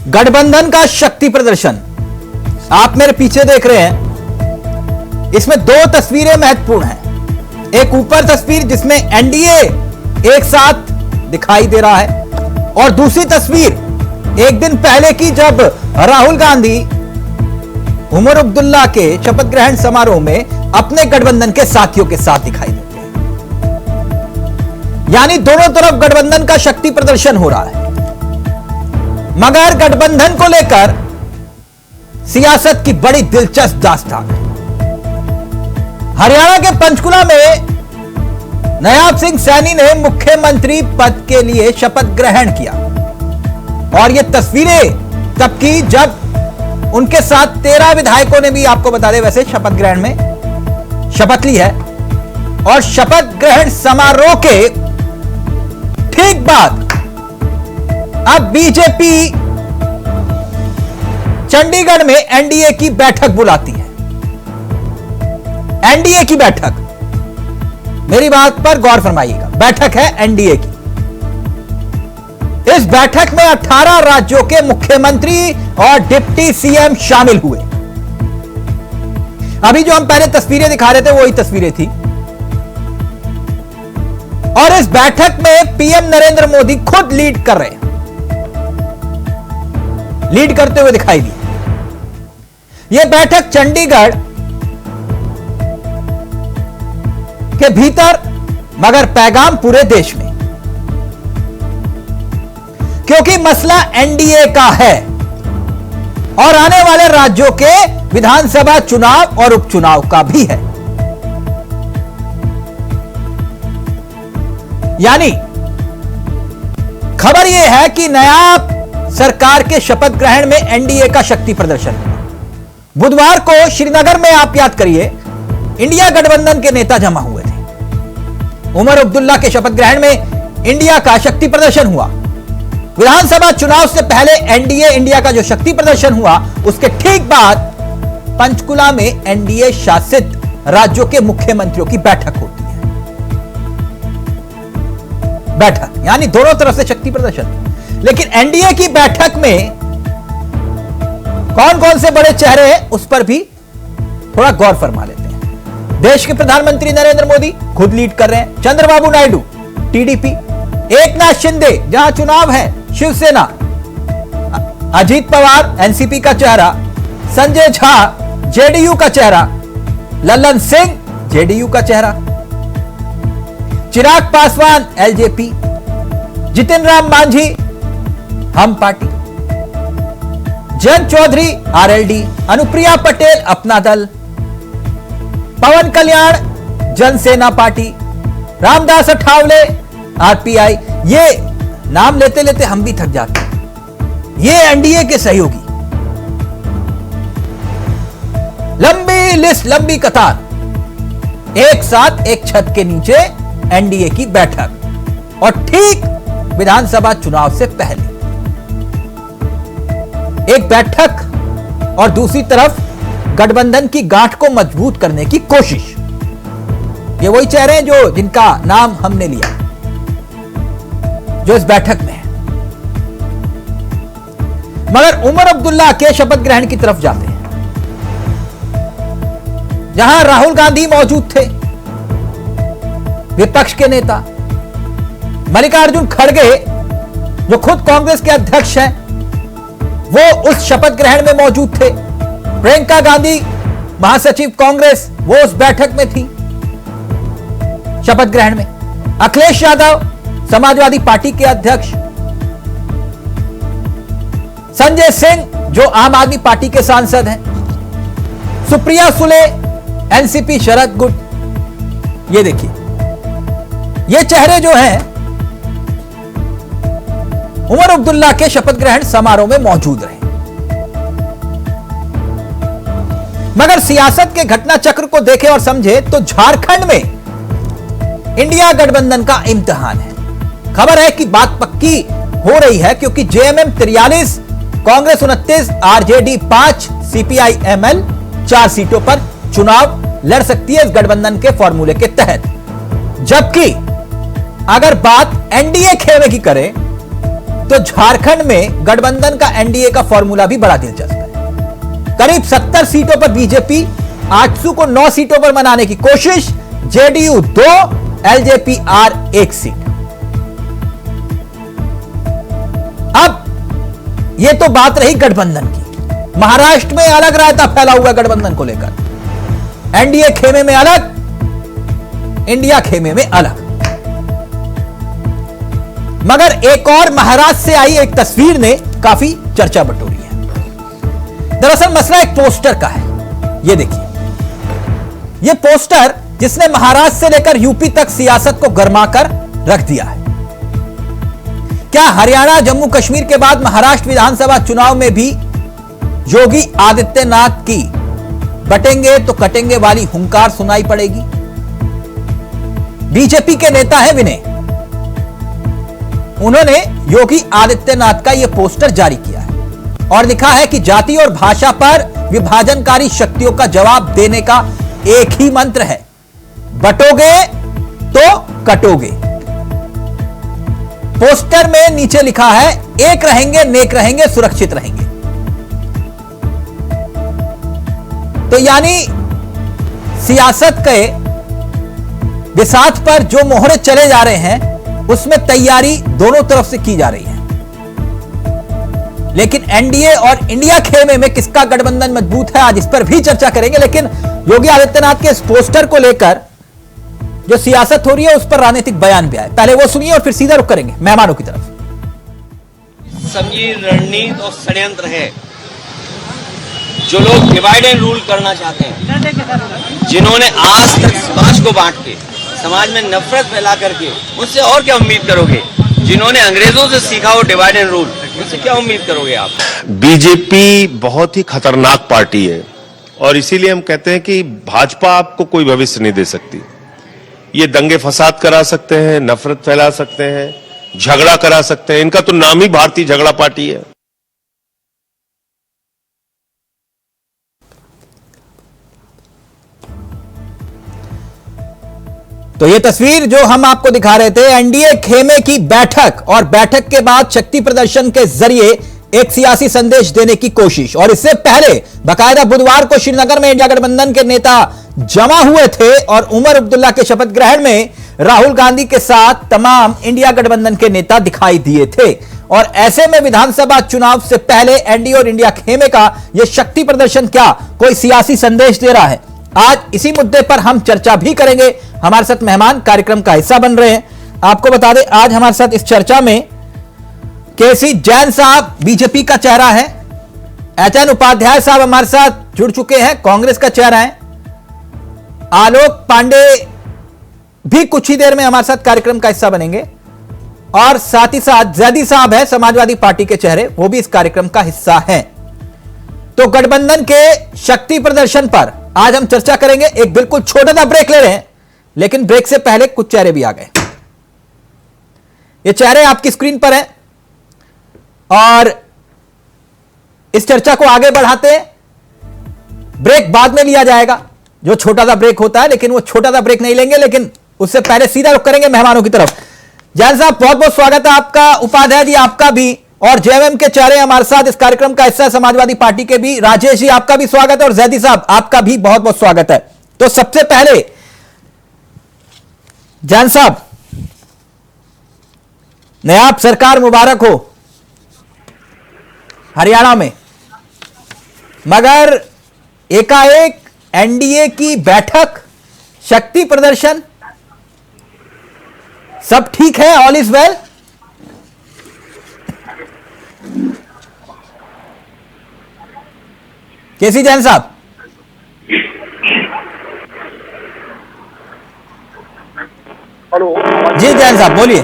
गठबंधन का शक्ति प्रदर्शन आप मेरे पीछे देख रहे हैं। इसमें दो तस्वीरें महत्वपूर्ण हैं। एक ऊपर तस्वीर जिसमें एनडीए एक साथ दिखाई दे रहा है और दूसरी तस्वीर एक दिन पहले की जब राहुल गांधी उमर अब्दुल्ला के शपथ ग्रहण समारोह में अपने गठबंधन के साथियों के साथ दिखाई देते हैं। यानी दोनों तरफ गठबंधन का शक्ति प्रदर्शन हो रहा है। मगर गठबंधन को लेकर सियासत की बड़ी दिलचस्प दास्तान है। हरियाणा के पंचकुला में नायब सिंह सैनी ने मुख्यमंत्री पद के लिए शपथ ग्रहण किया और यह तस्वीरें तब की जब उनके साथ 13 विधायकों ने भी, आपको बता दें वैसे, शपथ ग्रहण में शपथ ली है। और शपथ ग्रहण समारोह के ठीक बाद अब बीजेपी चंडीगढ़ में एनडीए की बैठक बुलाती है। एनडीए की बैठक, मेरी बात पर गौर फरमाइएगा, बैठक है एनडीए की। इस बैठक में 18 राज्यों के मुख्यमंत्री और डिप्टी सीएम शामिल हुए। अभी जो हम पहले तस्वीरें दिखा रहे थे वही तस्वीरें थी। और इस बैठक में पीएम नरेंद्र मोदी खुद लीड कर रहे हैं, लीड करते हुए दिखाई दी। यह बैठक चंडीगढ़ के भीतर, मगर पैगाम पूरे देश में, क्योंकि मसला एनडीए का है और आने वाले राज्यों के विधानसभा चुनाव और उपचुनाव का भी है। यानी खबर यह है कि नया सरकार के शपथ ग्रहण में एनडीए का शक्ति प्रदर्शन हुआ। बुधवार को श्रीनगर में, आप याद करिए, इंडिया गठबंधन के नेता जमा हुए थे। उमर अब्दुल्ला के शपथ ग्रहण में इंडिया का शक्ति प्रदर्शन हुआ। विधानसभा चुनाव से पहले एनडीए इंडिया का जो शक्ति प्रदर्शन हुआ, उसके ठीक बाद पंचकुला में एनडीए शासित राज्यों के मुख्यमंत्रियों की बैठक होती है। बैठक यानी दोनों तरफ से शक्ति प्रदर्शन। लेकिन एनडीए की बैठक में कौन कौन से बड़े चेहरे हैं उस पर भी थोड़ा गौर फरमा लेते हैं। देश के प्रधानमंत्री नरेंद्र मोदी खुद लीड कर रहे हैं। चंद्रबाबू नायडू टीडीपी, एकनाथ शिंदे जहां चुनाव है शिवसेना, अजीत पवार एनसीपी का चेहरा, संजय झा जेडीयू का चेहरा, ललन सिंह जेडीयू का चेहरा, चिराग पासवान एलजेपी, जितिन राम मांझी हम पार्टी, जयंत चौधरी आरएलडी, अनुप्रिया पटेल अपना दल, पवन कल्याण जनसेना पार्टी, रामदास अठावले आरपीआई। ये नाम लेते लेते हम भी थक जाते हैं। ये एनडीए के सहयोगी, लंबी लिस्ट, लंबी कतार, एक साथ एक छत के नीचे एनडीए की बैठक और ठीक विधानसभा चुनाव से पहले एक बैठक और दूसरी तरफ गठबंधन की गांठ को मजबूत करने की कोशिश। ये वही चेहरे हैं जो जिनका नाम हमने लिया, जो इस बैठक में है। मगर उमर अब्दुल्ला के शपथ ग्रहण की तरफ जाते हैं, जहां राहुल गांधी मौजूद थे, विपक्ष के नेता मल्लिकार्जुन खड़गे जो खुद कांग्रेस के अध्यक्ष हैं, वो उस शपथ ग्रहण में मौजूद थे। प्रियंका गांधी महासचिव कांग्रेस, वो उस बैठक में थी शपथ ग्रहण में। अखिलेश यादव समाजवादी पार्टी के अध्यक्ष, संजय सिंह जो आम आदमी पार्टी के सांसद हैं, सुप्रिया सुले एनसीपी शरद गुट। ये देखिए, ये चेहरे जो हैं उमर अब्दुल्ला के शपथ ग्रहण समारोह में मौजूद रहे। मगर सियासत के घटना चक्र को देखें और समझे तो झारखंड में इंडिया गठबंधन का इम्तिहान है। खबर है कि बात पक्की हो रही है, क्योंकि जेएमएम 43, कांग्रेस 29, आरजेडी 5, सीपीआई-एमएल 4 सीटों पर चुनाव लड़ सकती है इस गठबंधन के फॉर्मूले के तहत। जबकि अगर बात एनडीए खेमे की करें तो झारखंड में गठबंधन का एनडीए का फॉर्मूला भी बड़ा दिलचस्प है। करीब 70 सीटों पर बीजेपी, आजसू को 9 सीटों पर मनाने की कोशिश, जेडीयू 2, एलजेपीआर 1 सीट। अब यह तो बात रही गठबंधन की। महाराष्ट्र में अलग रायता फैला हुआ गठबंधन को लेकर, एनडीए खेमे में अलग, इंडिया खेमे में अलग। मगर एक और महाराष्ट्र से आई एक तस्वीर ने काफी चर्चा बटोरी है। दरअसल मसला एक पोस्टर का है। यह देखिए, यह पोस्टर जिसने महाराष्ट्र से लेकर यूपी तक सियासत को गरमाकर रख दिया है। क्या हरियाणा, जम्मू कश्मीर के बाद महाराष्ट्र विधानसभा चुनाव में भी योगी आदित्यनाथ की बटेंगे तो कटेंगे वाली हुंकार सुनाई पड़ेगी? बीजेपी के नेता है विनय, उन्होंने योगी आदित्यनाथ का यह पोस्टर जारी किया है और लिखा है कि जाति और भाषा पर विभाजनकारी शक्तियों का जवाब देने का एक ही मंत्र है, बटोगे तो कटोगे। पोस्टर में नीचे लिखा है, एक रहेंगे, नेक रहेंगे, सुरक्षित रहेंगे। तो यानी सियासत के बिसात पर जो मोहरे चले जा रहे हैं, उसमें तैयारी दोनों तरफ से की जा रही है। लेकिन एनडीए और इंडिया खेमे में किसका गठबंधन मजबूत है, आज इस पर भी चर्चा करेंगे। लेकिन योगी आदित्यनाथ के इस पोस्टर को लेकर जो सियासत हो रही है, उस पर राजनीतिक बयान भी आए। पहले वो सुनिए और फिर सीधा रुख करेंगे मेहमानों की तरफ। संगीन रणनीति और षड्यंत्र है जो लोग डिवाइड एंड रूल करना चाहते हैं, जिन्होंने आज तक समाज को बांट के, समाज में नफरत फैला करके, उससे और क्या उम्मीद करोगे? जिन्होंने अंग्रेजों से सीखा हो डिवाइड एंड रूल, उससे क्या उम्मीद करोगे आप? बीजेपी बहुत ही खतरनाक पार्टी है और इसीलिए हम कहते हैं कि भाजपा आपको कोई भविष्य नहीं दे सकती। ये दंगे फसाद करा सकते हैं, नफरत फैला सकते हैं, झगड़ा करा सकते हैं। इनका तो नाम ही भारतीय झगड़ा पार्टी है। तो ये तस्वीर जो हम आपको दिखा रहे थे, एनडीए खेमे की बैठक और बैठक के बाद शक्ति प्रदर्शन के जरिए एक सियासी संदेश देने की कोशिश। और इससे पहले बाकायदा बुधवार को श्रीनगर में इंडिया गठबंधन के नेता जमा हुए थे और उमर अब्दुल्ला के शपथ ग्रहण में राहुल गांधी के साथ तमाम इंडिया गठबंधन के नेता दिखाई दिए थे। और ऐसे में विधानसभा चुनाव से पहले एनडीए और इंडिया खेमे का यह शक्ति प्रदर्शन क्या कोई सियासी संदेश दे रहा है? आज इसी मुद्दे पर हम चर्चा भी करेंगे। हमारे साथ मेहमान कार्यक्रम का हिस्सा बन रहे हैं। आपको बता दें, आज हमारे साथ इस चर्चा में केसी जैन साहब बीजेपी का चेहरा है, एचएन उपाध्याय साहब हमारे साथ जुड़ चुके हैं, कांग्रेस का चेहरा है, आलोक पांडे भी कुछ ही देर में हमारे साथ कार्यक्रम का हिस्सा बनेंगे, और साथ ही साथ जैदी साहब है समाजवादी पार्टी के चेहरे, वो भी इस कार्यक्रम का हिस्सा हैं। तो गठबंधन के शक्ति प्रदर्शन पर आज हम चर्चा करेंगे। एक बिल्कुल छोटा सा ब्रेक ले रहे हैं, लेकिन ब्रेक से पहले कुछ चेहरे भी आ गए। ये चेहरे आपकी स्क्रीन पर हैं और इस चर्चा को आगे बढ़ाते हैं। ब्रेक बाद में लिया जाएगा, जो छोटा सा ब्रेक होता है, लेकिन वो छोटा सा ब्रेक नहीं लेंगे। लेकिन उससे पहले सीधा रुख करेंगे मेहमानों की तरफ। जैन साहब, बहुत बहुत स्वागत है आपका, उपाध्याय जी आपका भी, और जेएमएम के चेहरे हमारे साथ इस कार्यक्रम का हिस्सा समाजवादी पार्टी के भी। राजेश जी आपका भी स्वागत है और जैदी साहब आपका भी बहुत बहुत स्वागत है। तो सबसे पहले जैन साहब, नायाब सरकार मुबारक हो हरियाणा में, मगर एकाएक एनडीए की बैठक, शक्ति प्रदर्शन, सब ठीक है? All is well? K C Jain साहब। हेलो जी जैन साहब बोलिए।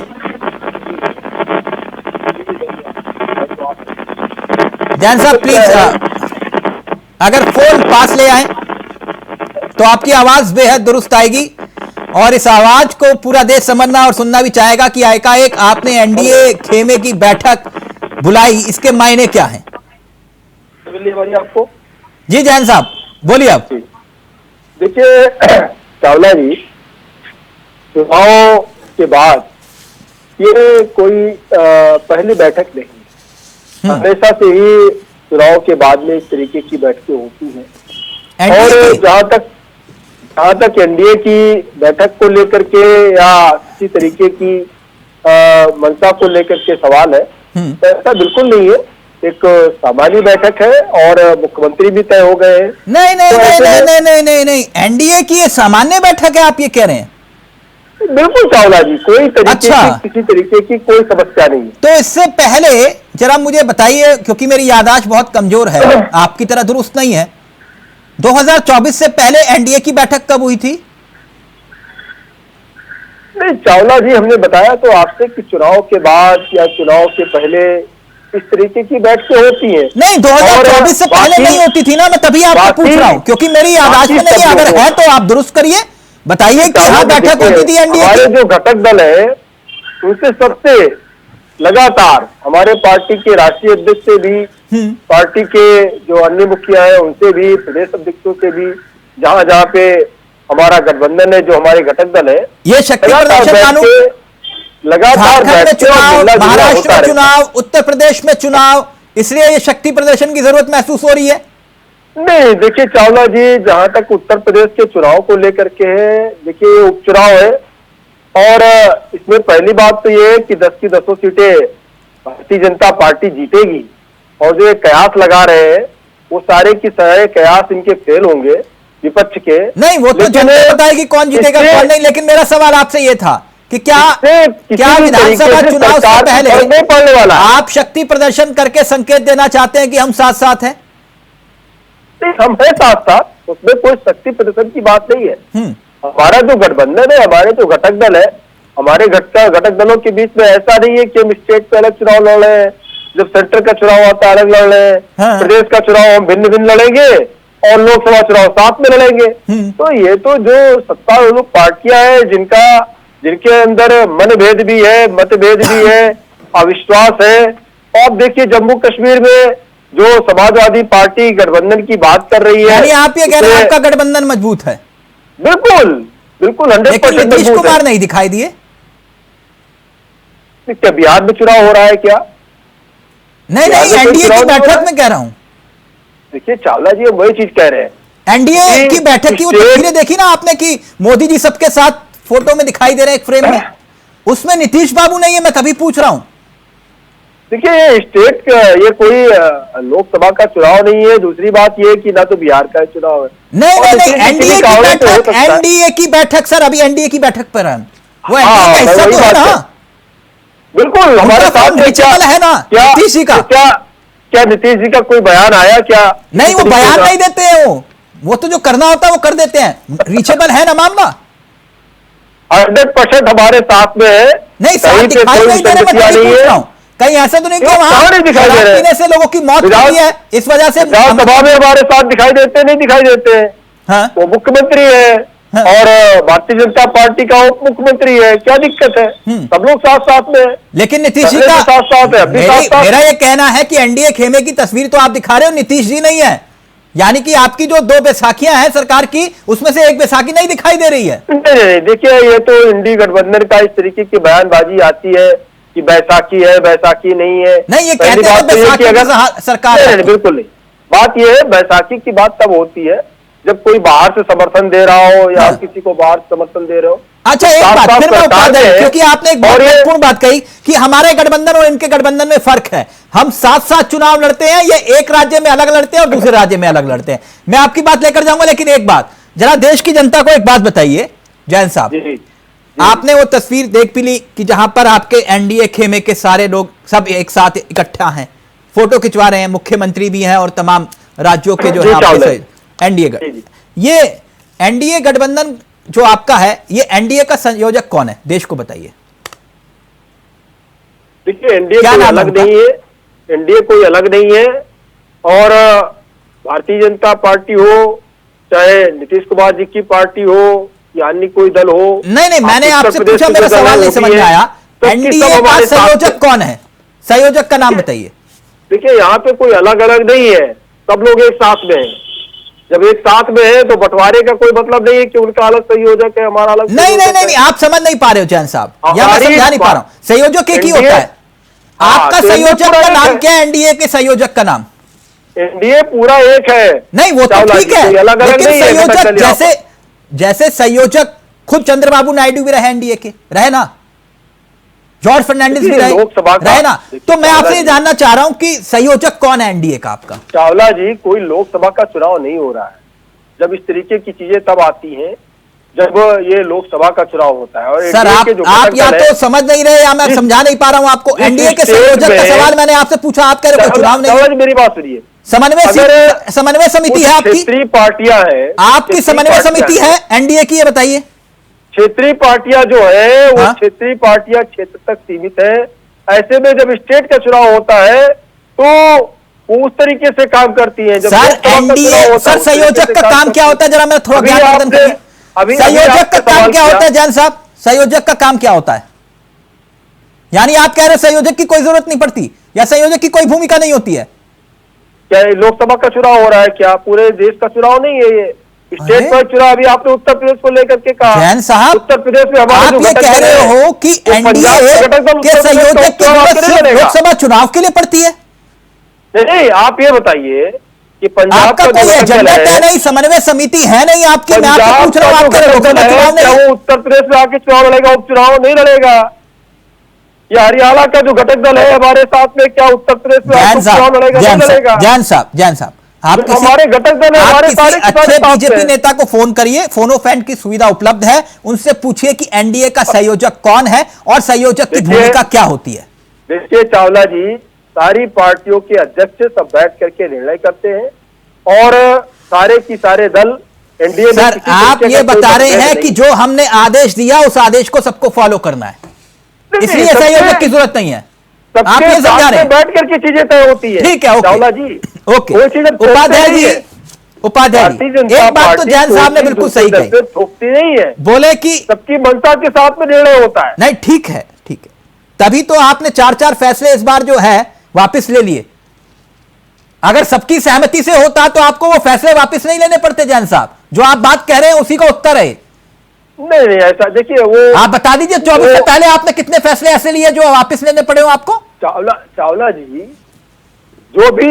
जैन साहब प्लीज अगर फोन पास ले आए तो आपकी आवाज बेहद दुरुस्त आएगी, और इस आवाज को पूरा देश समझना और सुनना भी चाहेगा कि एकाएक आपने एनडीए खेमे की बैठक बुलाई, इसके मायने क्या हैं? आपको जी जैन साहब बोलिए आप। देखिए चावला जी, चुनाव के बाद ये कोई पहली बैठक नहीं है। हमेशा से ही चुनाव के बाद में इस तरीके की बैठकें होती हैं। और जहां तक एनडीए की बैठक को लेकर के या किसी तरीके की मंशा को लेकर के सवाल है, तो ऐसा बिल्कुल नहीं है। एक सामान्य बैठक है और मुख्यमंत्री भी तय हो गए हैं। नहीं नहीं तो नहीं ऐसे नहीं में- नहीं नहीं नहीं नहीं एनडीए की ये सामान्य बैठक है, आप ये कह रहे हैं? बिल्कुल चावला जी, कोई तरीके अच्छा। की किसी तरीके की कोई समस्या नहीं है। तो इससे पहले जरा मुझे बताइए, क्योंकि मेरी याददाश्त बहुत कमजोर है, आपकी तरह दुरुस्त नहीं है। 2024 से पहले एनडीए की बैठक कब हुई थी? नहीं चावला जी, हमने बताया तो आपसे कि चुनाव के बाद या चुनाव के पहले इस तरीके की बैठकें होती हैं। नहीं, 2024 से पहले बाकी- नहीं होती थी ना, मैं तभी आपको बाकी- पूछ रहा हूं, क्योंकि मेरी याददाश्त में बाकी नहीं है। सब अगर लोगों- है तो आप दुरुस्त करिए, बताइए कि हाँ बैठक होती थी एनडीए हमारे की। जो घटक दल है उनसे सबसे लगातार हमारे पार्टी के राष्ट्रीय अध्यक्ष से भी, पार्टी के जो अन्य मुखिया है उनसे भी, प्रदेश अध्यक्षों से भी, जहां जहां पे हमारा गठबंधन है, जो हमारे घटक दल है, ये शक्ति प्रदर्शन मानू। लगातार झारखंड में बैठकें और चुनाव, मिलना जुलना महाराष्ट्र होता में रहता है। चुनाव, उत्तर प्रदेश में चुनाव, इसलिए ये शक्ति प्रदर्शन की जरूरत महसूस हो रही है। नहीं देखिए चावला जी, जहां तक उत्तर प्रदेश के चुनाव को लेकर के है, देखिए ये उपचुनाव है और इसमें पहली बात तो ये है कि 10 की 10 सीटें भारतीय जनता पार्टी जीतेगी। और जो ये कयास लगा रहे हैं वो सारे की सारे कयास इनके फेल होंगे विपक्ष के। नहीं, वो तो लेकिन जनता बताएगी कौन जीतेगा इससे- कौन नहीं, लेकिन मेरा सवाल आपसे ये था कि क्या इससे किसी क्या भी विधानसभा तरीके से चुनाव से सरकार पर फर्क नहीं पड़ने वाला पहले है। आप शक्ति प्रदर्शन करके संकेत देना चाहते हैं कि हम साथ साथ हैं? नहीं, हम है साथ साथ, उसमें कोई शक्ति प्रदर्शन की बात नहीं है। हमारा जो गठबंधन है, हमारे जो घटक दल है, हमारे घटक दलों के बीच में ऐसा नहीं है कि हम स्टेट पे अलग चुनाव लड़ रहे हैं, जब सेंटर का चुनाव आता है अलग लड़ रहे हैं, हाँ। प्रदेश का चुनाव हम भिन्न भिन्न लड़ेंगे और लोकसभा चुनाव साथ में लड़ेंगे। तो ये तो जो सत्तारूढ़ पार्टियां हैं जिनके अंदर मनभेद भी है, मतभेद भी है, अविश्वास है। और देखिए जम्मू कश्मीर में जो समाजवादी पार्टी गठबंधन की बात कर रही है, यानी आप ये कह रहे हैं उसमें- आपका गठबंधन मजबूत है, बिल्कुल बिल्कुल 100% लेकिन नीतीश मजबूत है। कुमार नहीं दिखाई दिए। क्या बिहार में चुनाव हो रहा है क्या? नहीं बिहार नहीं, में कोई एनडीए चुनाव की नहीं हो रहा बैठक है? में कह रहा हूं, देखिए चावला जी, हम वही चीज कह रहे हैं। एनडीए ये की बैठक की वो स्टेट- तस्वीरें देखी ना आपने कि मोदी जी सबके साथ फोटो में दिखाई दे रहे हैं एक फ्रेम में, उसमें नीतीश बाबू नहीं है, मैं तभी पूछ रहा हूं। देखिए ये स्टेट ये कोई लोकसभा का चुनाव नहीं है। दूसरी बात ये है कि ना तो बिहार का चुनाव है। नहीं और नहीं नहीं, इसलिए एनडीए किसी की कावड़े पे हो बैठक, सकता है। एनडीए की बैठक सर, अभी एनडीए की बैठक पर हैं वो, हाँ, एनडीए का हिस्सा वही तो है बात ना। है। बिल्कुल हमारे उनका साथ फोन में रीचेबल है ना नीतीश जी का? क्या नीतीश जी का कोई बयान आया क्या? नहीं, वो किसी तरीके बयान का? नहीं देते हैं, वो तो जो करना होता है वो कर देते हैं। रीचेबल है ना मामला? 100% हमारे साथ में है। नहीं, साथ कहीं पे दिखाई कोई नहीं दे रहे, मैं विसंगतियां तभी नहीं पूछ है। रहा हूं। कहीं ऐसा तो नहीं कि क्यों? वहां कहाँ नहीं दिखाई दे शराब रहे? पीने से लोगों की मौत विधान- हुई है, इस वजह से विधानसभा में हमारे साथ दिखाई देते नहीं दिखाई देते हैं। हाँ? वो मुख्यमंत्री है हाँ। और भारतीय जनता पार्टी का उप मुख्यमंत्री है, क्या दिक्कत है? सब लोग साथ साथ में हैं। लेकिन नीतीश जी पहले का भी साथ साथ है, अभी साथ साथ। मेरा ये कहना है कि एनडीए खेमे की तस्वीर तो आप दिखा रहे हो, नीतीश जी नहीं है। यानी कि आपकी जो 2 बैसाखियां हैं सरकार की, उसमें से एक बैसाखी नहीं दिखाई दे रही है। नहीं, देखिए ये तो इंडी गठबंधन का इस तरीके की बयानबाजी आती है कि बैसाखी है, बैसाखी नहीं है। नहीं, ये पहली कहते हैं बात तो ये बैसाखी कि अगर की सरकार नहीं, है। नहीं, बिल्कुल नहीं। बात ये है, बैसाखी की बात तब होती है जब कोई बाहर से समर्थन दे रहा हो या हाँ। आप किसी को बाहर से समर्थन दे रहे हो। अच्छा, तो एक साफ बात साफ फिर मैं सरकार उत्तर है, क्योंकि आपने एक बहुत और ये- महत्वपूर्ण बात कही कि हमारे गठबंधन और इनके गठबंधन में फर्क है। हम साथ साथ चुनाव लड़ते हैं, ये एक राज्य में अलग लड़ते हैं और दूसरे राज्य में अलग लड़ते हैं। मैं आपकी बात लेकर जाऊंगा, लेकिन एक बात जरा देश की जनता को एक बात बताइए जैन साहब, जी, आपने वो तस्वीर देख भी ली कि जहां पर आपके एनडीए खेमे के सारे लोग सब एक साथ इकट्ठा हैं, फोटो खिंचवा रहे हैं, मुख्यमंत्री भी हैं और तमाम राज्यों के जो जी, चावल है। एनडीए जी। ये एनडीए गठबंधन जो आपका है, ये एनडीए का संयोजक कौन है, देश को बताइए। देखिए एनडीए क्या कोई नाम है अलग उनका? नहीं है, एनडीए कोई अलग नहीं है। और भारतीय जनता पार्टी हो, चाहे नीतीश कुमार जी की पार्टी हो या अन्य कोई दल हो। नहीं नहीं, मैंने उत्तर आपसे प्रदेश पूछा, की मेरा जो सवाल दल नहीं होती समझ में है, आया। तो उसकी एनडीए सब का हमारे साथ संयोजक में। कौन है, संयोजक का नाम बताइए। देखिए यहाँ पे कोई अलग अलग नहीं है, सब लोग एक साथ में हैं। जब एक साथ में है तो बंटवारे का कोई मतलब नहीं है कि उनका अलग संयोजक है, हमारा अलग नहीं नहीं संयोजक नहीं है। नहीं, आप समझ नहीं पा रहे हो जैन साहब, या मैं हमारी समझा नहीं पा रहा हूं। संयोजक एक ही NDA होता है। आपका तो NDA संयोजक पूरा का एक नाम है। क्या है? एनडीए के संयोजक का नाम? एनडीए पूरा एक है। नहीं वो तो चावला ठीक जी, है, कोई अलग अलग लेकिन नहीं है, संयोजक घटक दल यहाँ जैसे जैसे संयोजक खुद चंद्रबाबू नायडू भी रहे एनडीए के, रहे ना, जॉर्ज फर्नांडिस भी देखिए, रहे, लोकसभा का- रहे ना। देखिए, तो मैं चावला आपसे ये जी- जानना चाह रहा हूं कि संयोजक कौन है एनडीए का आपका? चावला जी, कोई लोकसभा का चुनाव नहीं हो रहा है। जब इस तरीके की चीजें तब आती हैं जब ये लोकसभा का चुनाव होता है। और सर NDA के जो आप घटक या दल तो हैं, समझ नहीं रहे या मैं जिस- समझा नहीं पा रहा हूं आपको। जिस एनडीए के स्टेट संयोजक का में- सवाल मैंने आपसे पूछा, आप कह रहे हो कोई चुनाव नहीं चावला है। जी, मेरी बात सुनिए। समन्वय समिति है आपकी? क्षेत्रीय पार्टियां हैं, आपकी क्षेत्रीय समन्वय पार्टियां समिति हैं। है एनडीए की, ये बताइए। क्षेत्रीय पार्टियां जो है वो हाँ? क्षेत्रीय पार्टियां क्षेत्र तक सीमित है। ऐसे में जब स्टेट का चुनाव होता है तो वो उस तरीके से काम करती है। जब सर लोकसभा का एनडीए, चुनाव होता है, सर उस तरीके संयोजक से का काम करती क्या है। होता है? जरा मैं थोड़ा अभी ज्ञानवर्धन आपने- करिए। अभी संयोजक का आपने काम सवाल क्या किया। होता है जैन साहब? संयोजक का काम क्या होता है? यानी आप कह रहे हैं संयोजक की कोई जरूरत नहीं पड़ती, या संयोजक की कोई भूमिका नहीं होती है? क्या ये लोकसभा का चुनाव हो रहा है? क्या पूरे देश का चुनाव नहीं है ये? स्टेट अरे? का चुनाव अभी आपने उत्तर प्रदेश को लेकर के कहा। जैन साहब, उत्तर प्रदेश में हमारे आप जो ये घटक कह दल रहे हैं, हो कि वो पंजाब एनडीए के घटक दल के उत्तर प्रदेश संयोजक की का चुनाव जरूरत नहीं सिर्फ लड़ेगा। लोकसभा चुनाव के लिए पड़ती है? नहीं, आप ये बताइए कि पंजाब आपका का कोई जो घटक दल एजेंडा तय है, नहीं, समन्वय समिति है नहीं आपकी। मैं आपसे पंजाब पूछ रहा हूं, का आप जो कह रहे हो घटक दल लोकसभा है, चुनाव क्या नहीं। वो उत्तर प्रदेश में आके चुनाव लड़ेगा? उपचुनाव नहीं लड़ेगा। या हरियाणा का जो घटक दल है हमारे साथ में, क्या उत्तर प्रदेश में आके जैन उपचुनाव साहब, लड़ेगा? नहीं लड़ेगा। जैन साहब, आप जो हमारे घटक दल है, आप हमारे किसी सारे अच्छे साथ बीजेपी हैं। नेता को फोन करिए, फोनो फ्रेंड की सुविधा उपलब्ध है, उनसे पूछिए कि एनडीए का संयोजक कौन है और संयोजक की देखिए- भूमिका क्या होती है। देखिए चावला जी, सारी पार्टियों के अध्यक्ष सब बैठ करके निर्णय करते हैं और सारे की सारे दल एनडीए में सर किसी आप तरीके ये का कोई बता रहे मतभेद हैं नहीं। कि जो हमने आदेश दिया उस आदेश को सबको फॉलो करना है, नहीं, इसलिए सबके- संयोजक की जरूरत नहीं है। आप सबके ये समझा साथ रहे में हैं? बैठ करके चीजें तय होती है। ठीक है, ओके। चावला जी, ओके, कोई चीजें थोपते उपाध्याय नहीं जी, है। उपाध्याय भारतीय जी, जनता एक बात तो पार्टी जैन साहब ने कोई बिल्कुल दूसरे सही दल कही, पे थोपती नहीं है। बोले कि सबकी मनसा के साथ में निर्णय होता है। नहीं ठीक है, ठीक है, तभी तो आपने 4-4 फैसले इस बार जो है वापस ले लिए। अगर सबकी सहमति से होता तो आपको वो फैसले वापस नहीं लेने पड़ते जैन साहब। जो आप बात कह रहे हैं उसी का उत्तर है। नहीं ऐसा देखिए, वो आप बता दीजिए 24 से पहले आपने कितने फैसले ऐसे लिए जो वापस लेने पड़े हो आपको? चावला जी, जो भी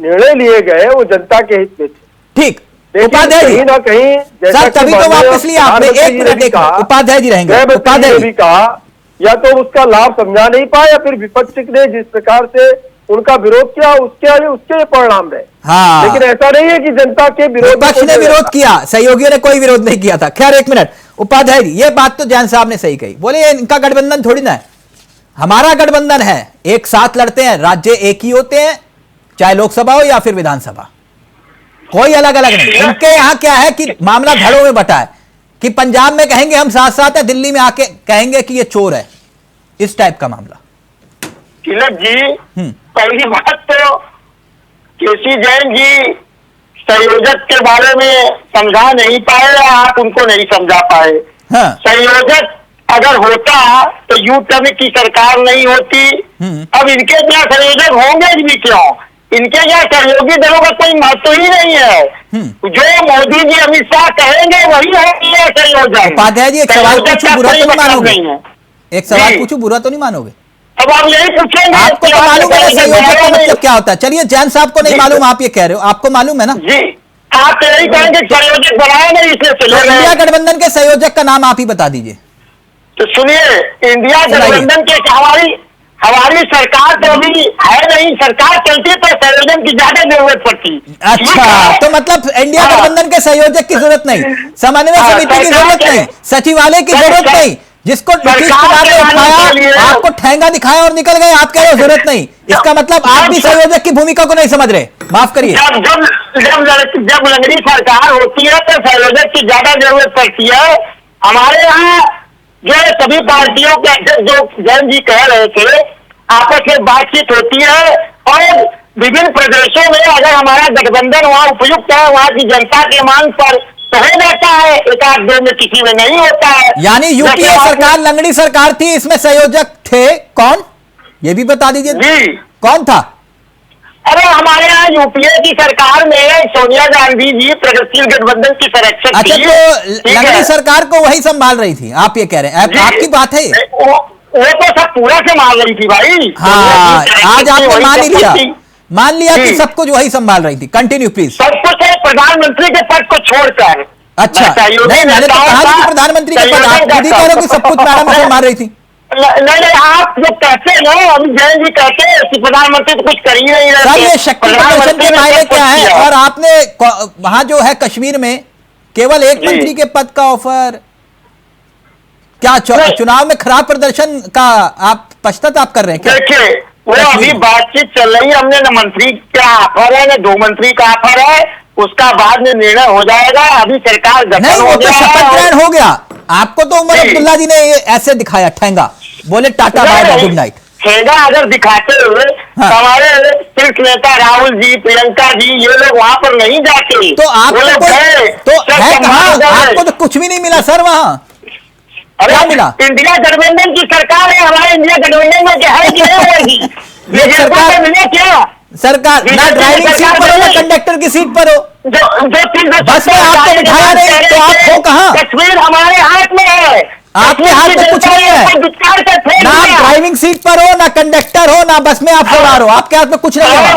निर्णय लिए गए वो जनता के हित में थे। ठीक, लेकिन उपाध्याय जी, कहीं ना कहीं जैसा सर कि तभी तो माननीय वापस लिया आपने। प्रधानमंत्री एक जी ने मिनट, भी एक कहा, मिनट, उपाध्याय जी रहेंगे। गृह मंत्री उपाध्याय ने जी, भी कहा, या तो उसका लाभ समझा नहीं पाया या फिर विपक्ष ने जिस प्रकार से उनका विरोध किया उसके परिणाम रहे। हाँ, लेकिन ऐसा नहीं है कि जनता के विरोध में विपक्ष कोई ने नहीं विरोध रहता। किया, सहयोगियों ने कोई विरोध नहीं किया था। खैर एक मिनट, उपाध्याय जी, ये बात तो जैन साहब ने सही कही। बोले ये इनका गठबंधन थोड़ी ना है, हमारा गठबंधन है, एक साथ लड़ते हैं, राज्य एक ही होते हैं, चाहे लोकसभा हो या फिर विधानसभा, कोई अलग अलग नहीं। इनके यहां क्या है कि मामला धड़ों में बटा है कि पंजाब में कहेंगे हम साथ साथ हैं, दिल्ली में आके कहेंगे कि ये चोर है, इस टाइप का मामला। तिलक जी, पहली बात तो केसी जैन जी संयोजक के बारे में समझा नहीं पाए या आप उनको नहीं समझा पाए। हाँ, संयोजक अगर होता तो यू टर्न की सरकार नहीं होती। अब इनके क्या संयोजक होंगे भी क्यों? इनके क्या सहयोगी दलों का कोई महत्व ही नहीं है। जो मोदी जी अमित शाह कहेंगे वही होंगे संयोजक। उपाध्याय जी, एक सवाल संयोजक पूछूं, का बुरा कोई तो नहीं मतलब मानोगे? नहीं है। एक सवाल जी। पूछूं, बुरा तो नहीं मानोगे? अब आप यही पूछेंगे आपको कि तो आप मालूम है ना संयोजक संयोजक का बनाए मतलब क्या होता है? चलिए जैन साहब को नहीं जी। मालूम, आप ये कह रहे हो, आपको मालूम है ना? जी, आप तो यही कहेंगे कि संयोजक बनाए नहीं इसलिए तो चले इंडिया गए। गठबंधन के संयोजक का नाम आप ही बता दीजिए। तो सुनिए, इंडिया सुनाइए। गठबंधन के हमारी सरकार तो अभी है नहीं। सरकार चलती तो संयोजन की ज्यादा जरूरत पड़ती। अच्छा, तो मतलब इंडिया हाँ। गठबंधन के संयोजक की जरूरत नहीं, समन्वय हाँ, समिति की सरकार जरूरत के- नहीं, सचिवालय की सर- जरूरत सर- नहीं, जिसको नीतीश सरकार कुमार ने के मानने उठाया, के लिए- आपको ठेंगा दिखाया और निकल गए, आप कह रहे हो जरूरत नहीं। इसका मतलब आप भी संयोजक की भूमिका को नहीं समझ रहे, माफ करिए। जब लंगड़ी सरकार होती है तो संयोजक की ज्यादा जरूरत पड़ती है। हमारे यहाँ जो है सभी पार्टियों के अध्यक्ष जो जैन जी कह रहे थे, आपस में बातचीत होती है और विभिन्न प्रदेशों में अगर हमारा गठबंधन वहाँ उपयुक्त है, वहाँ की जनता के मांग पर तो हो जाता है, एक आध दो में किसी में नहीं होता है। यानी यूपीए जैसे आप- सरकार लंगड़ी सरकार थी, इसमें संयोजक थे कौन, ये भी बता दीजिए। जी, कौन था? अरे हमारे यहाँ यूपीए की सरकार में सोनिया गांधी जी प्रगतिशील गठबंधन की संरक्षक अच्छा, थी। तो ठीक लंगड़ी है? सरकार को वही संभाल रही थी, आप ये कह रहे हैं? जी, आपकी बात है ये? वो तो सब पूरा संभाल रही थी भाई। हाँ, आज आपने वही मान ही सब कुछ लिया, थी। मान लिया कि जी। सब कुछ वही संभाल रही थी। Continue please. सब कुछ है प्रधानमंत्री के पद को छोड़कर। अच्छा, सहयोगी नहीं, मैंने तो नेताओं कहा का कि प्रधानमंत्री के पद, आप संयोजन खुद ही कह रहे हो कि सब कुछ मैडम करता। संभाल रही थी। नहीं, आप जो कहते हैं ना, अभी जैन जी कहते हैं कि प्रधानमंत्री तो कुछ कर ही नहीं रहे। सर, ये शक्ति प्रदर्शन के मायने क्या है? और आपने वहां जो है कश्मीर में केवल एक जी। मंत्री के पद का ऑफर, क्या चुनाव में खराब प्रदर्शन का आप पश्चाताप कर रहे हैं क्या? देखिए, वो अभी बातचीत चल रही है, हमने न मंत्री का ऑफर है न 2 मंत्री का ऑफर है, उसका बाद में निर्णय हो जाएगा। अभी सरकार गठन नहीं, वो हो तो गया शपथ है। ग्रहण हो गया। आपको तो उमर जी। अब्दुल्ला जी ने ये ऐसे दिखाया ठेंगा, बोले tata bye bye good night. ठेंगा अगर दिखाते हुए हाँ। हमारे शीर्ष नेता राहुल जी, प्रियंका जी, ये लोग वहां पर नहीं जाते। तो आपको वो लोग गए, तो सब है कहाँ? संभाल गए। आपको तो कुछ भी नहीं मिला सर वहां। अरे क्या मिला? इंडिया गठबंधन की सरकार है, हमारे इंडिया गठबंधन में क्या है कि नहीं होगी? ये बीजेपी सरकार- को मिले क्या? सरकार ना बीजेपी ड्राइविंग सरकार सीट पर हो ना नहीं। कंडक्टर की सीट पर हो। जो 370 बस में आपको बिठाया नहीं, तो आप हो कहाँ? कश्मीर हमारे हाथ में है। आपके हाथ में कुछ नहीं है। ना आप ड्राइविंग सीट पर हो, ना कंडक्टर हो, ना बस में आप सवार हो, आपके हाथ में कुछ नहीं है।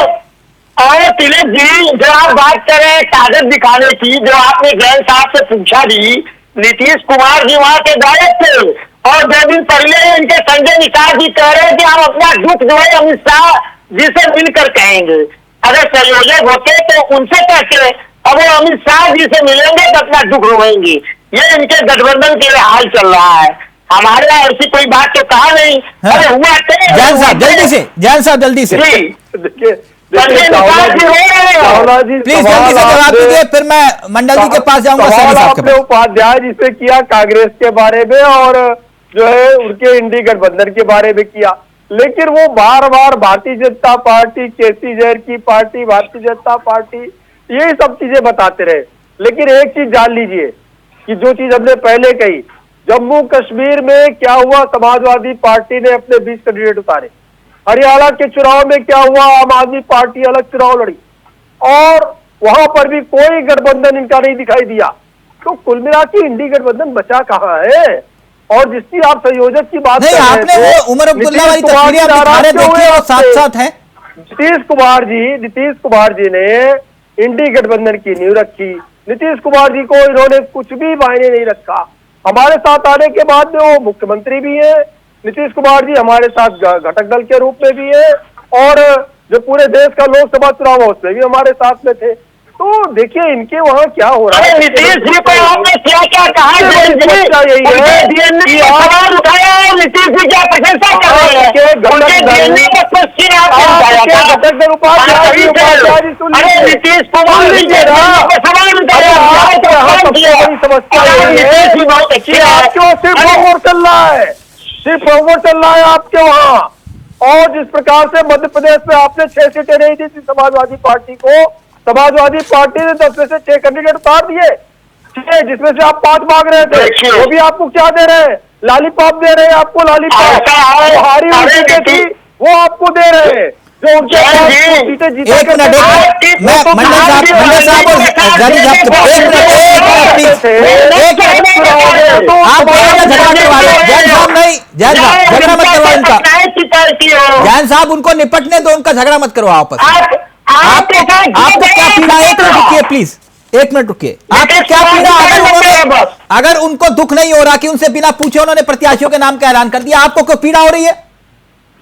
और तिलक जी, जो आप बात करें कागज दिखाने की, जो आपने जैन साहब से पूछा भी, नीतीश कुमार जी वहां के गायब थे, और 2 दिन पहले इनके संजय निषाद जी कह रहे हैं कि हम अपना दुख जो है अमित शाह जी से मिलकर कहेंगे। अगर संयोजक होते तो उनसे कहते, अब वो अमित शाह जी से मिलेंगे तो अपना दुख रोएंगे। ये इनके गठबंधन के लिए हाल चल रहा है। हमारे यहाँ ऐसी कोई बात तो कहा नहीं। हाँ। अरे हुआ जैन साहब जल्दी से, जैन साहब जल्दी से जी, देखिए संजय निषाद जी हो रहे हैं। चावला जी, प्लीज जल्दी से जवाब दीजिए, फिर मैं मंडल जी के पास जाऊंगा। सवाल सैनी साहब के आपने पास। उपाध्याय जी से किया कांग्रेस के बारे में और जो है उनके इंडी गठबंधन के बारे में किया, लेकिन वो बार बार भारतीय जनता पार्टी, केसी जैन की पार्टी, भारतीय जनता पार्टी, यही सब चीजें बताते रहे। लेकिन एक चीज जान लीजिए कि जो चीज हमने पहले कही, जम्मू कश्मीर में क्या हुआ, समाजवादी पार्टी ने अपने 20 कैंडिडेट उतारे। हरियाणा के चुनाव में क्या हुआ, आम आदमी पार्टी अलग चुनाव लड़ी और वहां पर भी कोई गठबंधन इनका नहीं दिखाई दिया। तो कुल मिला के इंडी गठबंधन बचा कहाँ है? और जिसकी आप संयोजक की बात नहीं, कर रहे आपने थे, वो उमर अब्दुल्ला वाली नीतीश कुमार तस्वीरें आप जी दिखा रहे, नाराज क्यों देखिए हुए वो साथ आपसे? साथ है। नीतीश कुमार जी ने इंडी गठबंधन की नींव रखी। नीतीश कुमार जी को इन्होंने कुछ भी मायने नहीं रखा। हमारे साथ आने के बाद में वो मुख्यमंत्री भी है। नीतीश कुमार जी हमारे साथ घटक दल के रूप में भी है और जो पूरे देश का लोकसभा चुनाव है उसमें भी हमारे साथ में थे। तो देखिए इनके वहाँ क्या हो रहा है। अरे नीतीश जी को आपने क्या क्या कहा? समस्या यही है डीएनए कि का आप- सवाल उठाया और नीतीश जी क्या प्रशंसा कर रहे हैं? आपके घटक उनके दल- डीएनए का क्वेश्चन आपने उठाया आपके था। घटक दल उपाध्याय जी, उपाध्याय जी सुन अरे लीजिए। नीतीश कुमार सुन जी लीजिए के ना। सवाल उठाया, अरे उठाया आपके तो यहाँ कौन सबसे किया? बड़ी समस्या अरे यही नीतीश जी है बहुत अच्छे कि आपके वहाँ सिर्फ हैं। वोट चल रहा है, सिर्फ वोट चल रहा है आपके वहाँ। और जिस प्रकार से मध्य प्रदेश में आपने 6 सीटें नहीं दी थी समाजवादी पार्टी को, समाजवादी पार्टी ने 10 में से 6 कैंडिडेट उतार दिए, जिसमें से आप 5 मांग रहे थे। देखिए। वो भी आपको क्या दे रहे हैं? लॉलीपॉप दे रहे हैं आपको, लॉलीपॉप। ऐसा है। जो हारी हुई अरे सीटें थी वो आपको दे रहे हैं, जो उनके जय पास जी। सीटें जीता एक मिनट, करते एक थे, मिनट, मैं वो तो मंडल साहब हार और गए। जानी साहब एक मिनट प्लीज, एक मिनट आप दोनों का झगड़ा करवा रहे हैं। जैन साहब नहीं, जैन साहब झगड़ा मत करवाओ इनका। जैन साहब उनको निपटने दो, उनका झगड़ा मत करवाओ आपस में। आपको क्या पीड़ा है? एक मिनट रुकिए प्लीज, एक मिनट रुकिए। आपको क्या पीड़ा? अगर उनको दुख नहीं हो रहा कि उनसे बिना पूछे उन्होंने प्रत्याशियों के नाम का ऐलान कर दिया, आपको क्यों पीड़ा हो रही है?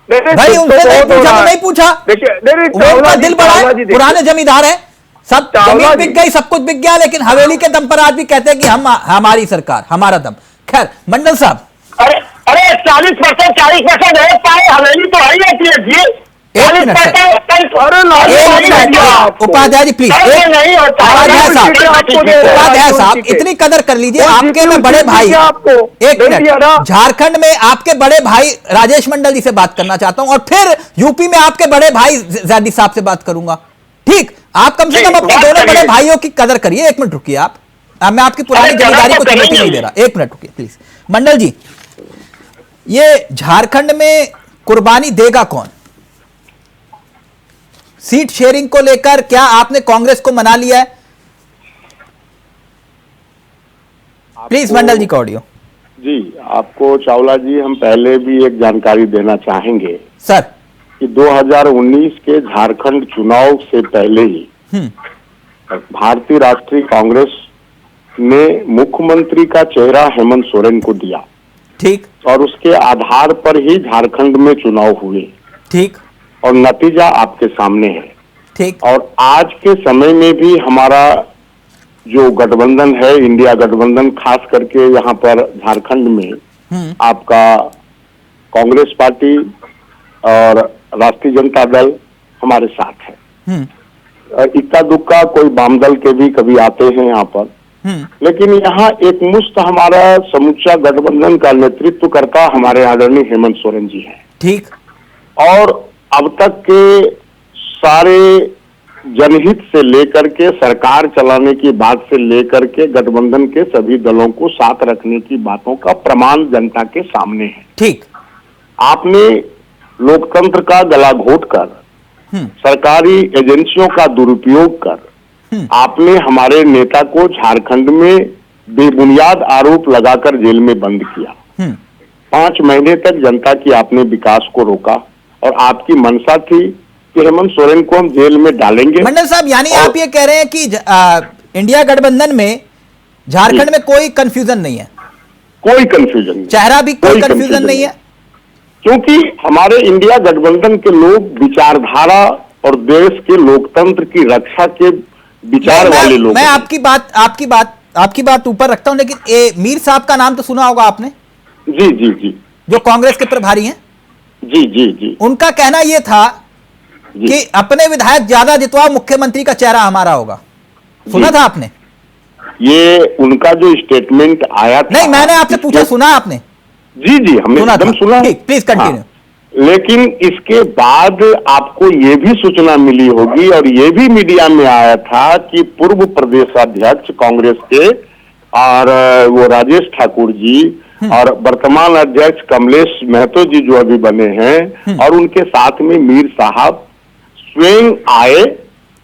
भाई उनसे नहीं पूछा तो नहीं पूछा, वो उनका दिल बड़ा है, पुराने जमींदार है, सब जमीन बिक गई, सब कुछ बिक गया, लेकिन हवेली के दम पर आज भी कहते हैं कि हम हमारी सरकार, हमारा दम। खैर मंडल साहब, अरे 40% वोट पाए, हवेली तो आई रहती है जी। एक minute sir, Upadhyay ji please, नहीं होता। उपाध्याय साहब इतनी कदर कर लीजिए। आपके में बड़े भाई, एक मिनट, झारखंड में आपके बड़े भाई राजेश मंडल जी से बात करना चाहता हूं और फिर यूपी में आपके बड़े भाई जैदी साहब से बात करूंगा। ठीक, आप कम से कम अपने दोनों बड़े भाइयों की कदर करिए। एक मिनट रुकिए आप, मैं आपकी पुरानी जिम्मेदारी को चुनौती नहीं दे रहा। एक मिनट रुकिए प्लीज। मंडल जी, ये झारखंड में कुर्बानी देगा कौन? सीट शेयरिंग को लेकर क्या आपने कांग्रेस को मना लिया है? प्लीज मंडल जी का ऑडियो। जी, आपको चावला जी हम पहले भी एक जानकारी देना चाहेंगे सर कि 2019 के झारखंड चुनाव से पहले ही भारतीय राष्ट्रीय कांग्रेस ने मुख्यमंत्री का चेहरा हेमंत सोरेन को दिया। ठीक। और उसके आधार पर ही झारखंड में चुनाव हुए। ठीक। और नतीजा आपके सामने है। ठीक। और आज के समय में भी हमारा जो गठबंधन है, इंडिया गठबंधन, खास करके यहाँ पर झारखंड में आपका कांग्रेस पार्टी और राष्ट्रीय जनता दल हमारे साथ है। इक्का दुक्का कोई वाम दल के भी कभी आते हैं यहाँ पर, लेकिन यहाँ एक मुश्त हमारा समूचा गठबंधन का नेतृत्व करता हमारे आदरणीय हेमंत सोरेन जी हैं। ठीक। और अब तक के सारे जनहित से लेकर के सरकार चलाने की बात से लेकर के गठबंधन के सभी दलों को साथ रखने की बातों का प्रमाण जनता के सामने है। ठीक। आपने लोकतंत्र का गला घोटकर, सरकारी एजेंसियों का दुरुपयोग कर आपने हमारे नेता को झारखंड में बेबुनियाद आरोप लगाकर जेल में बंद किया। 5 महीने तक जनता की आपने विकास को रोका और आपकी मंशा थी कि हेमंत सोरेन को हम जेल में डालेंगे। मंडल साहब, यानी आप ये कह रहे हैं कि इंडिया गठबंधन में झारखंड में कोई कंफ्यूजन नहीं है? कोई कंफ्यूजन नहीं, चेहरा भी कोई कंफ्यूजन नहीं है, क्योंकि हमारे इंडिया गठबंधन के लोग विचारधारा और देश के लोकतंत्र की रक्षा के विचार वाले लोग। मैं आपकी बात ऊपर रखता हूं, लेकिन मीर साहब का नाम तो सुना होगा आपने? जी जी जी। जो कांग्रेस के प्रभारी हैं। जी जी जी। उनका कहना यह था कि अपने विधायक ज्यादा जितवाओ, मुख्यमंत्री का चेहरा हमारा होगा। सुना था आपने? ये उनका जो स्टेटमेंट आया था। नहीं, मैंने आपसे पूछा, सुना आपने? जी जी, हमने एकदम सुना। Please continue. लेकिन इसके बाद आपको ये भी सूचना मिली होगी और ये भी मीडिया में आया था कि पूर्व प्रदेशाध्यक्ष कांग्रेस के और वो राजेश ठाकुर जी और वर्तमान अध्यक्ष कमलेश महतो जी जो अभी बने हैं, और उनके साथ में मीर साहब स्वयं आए,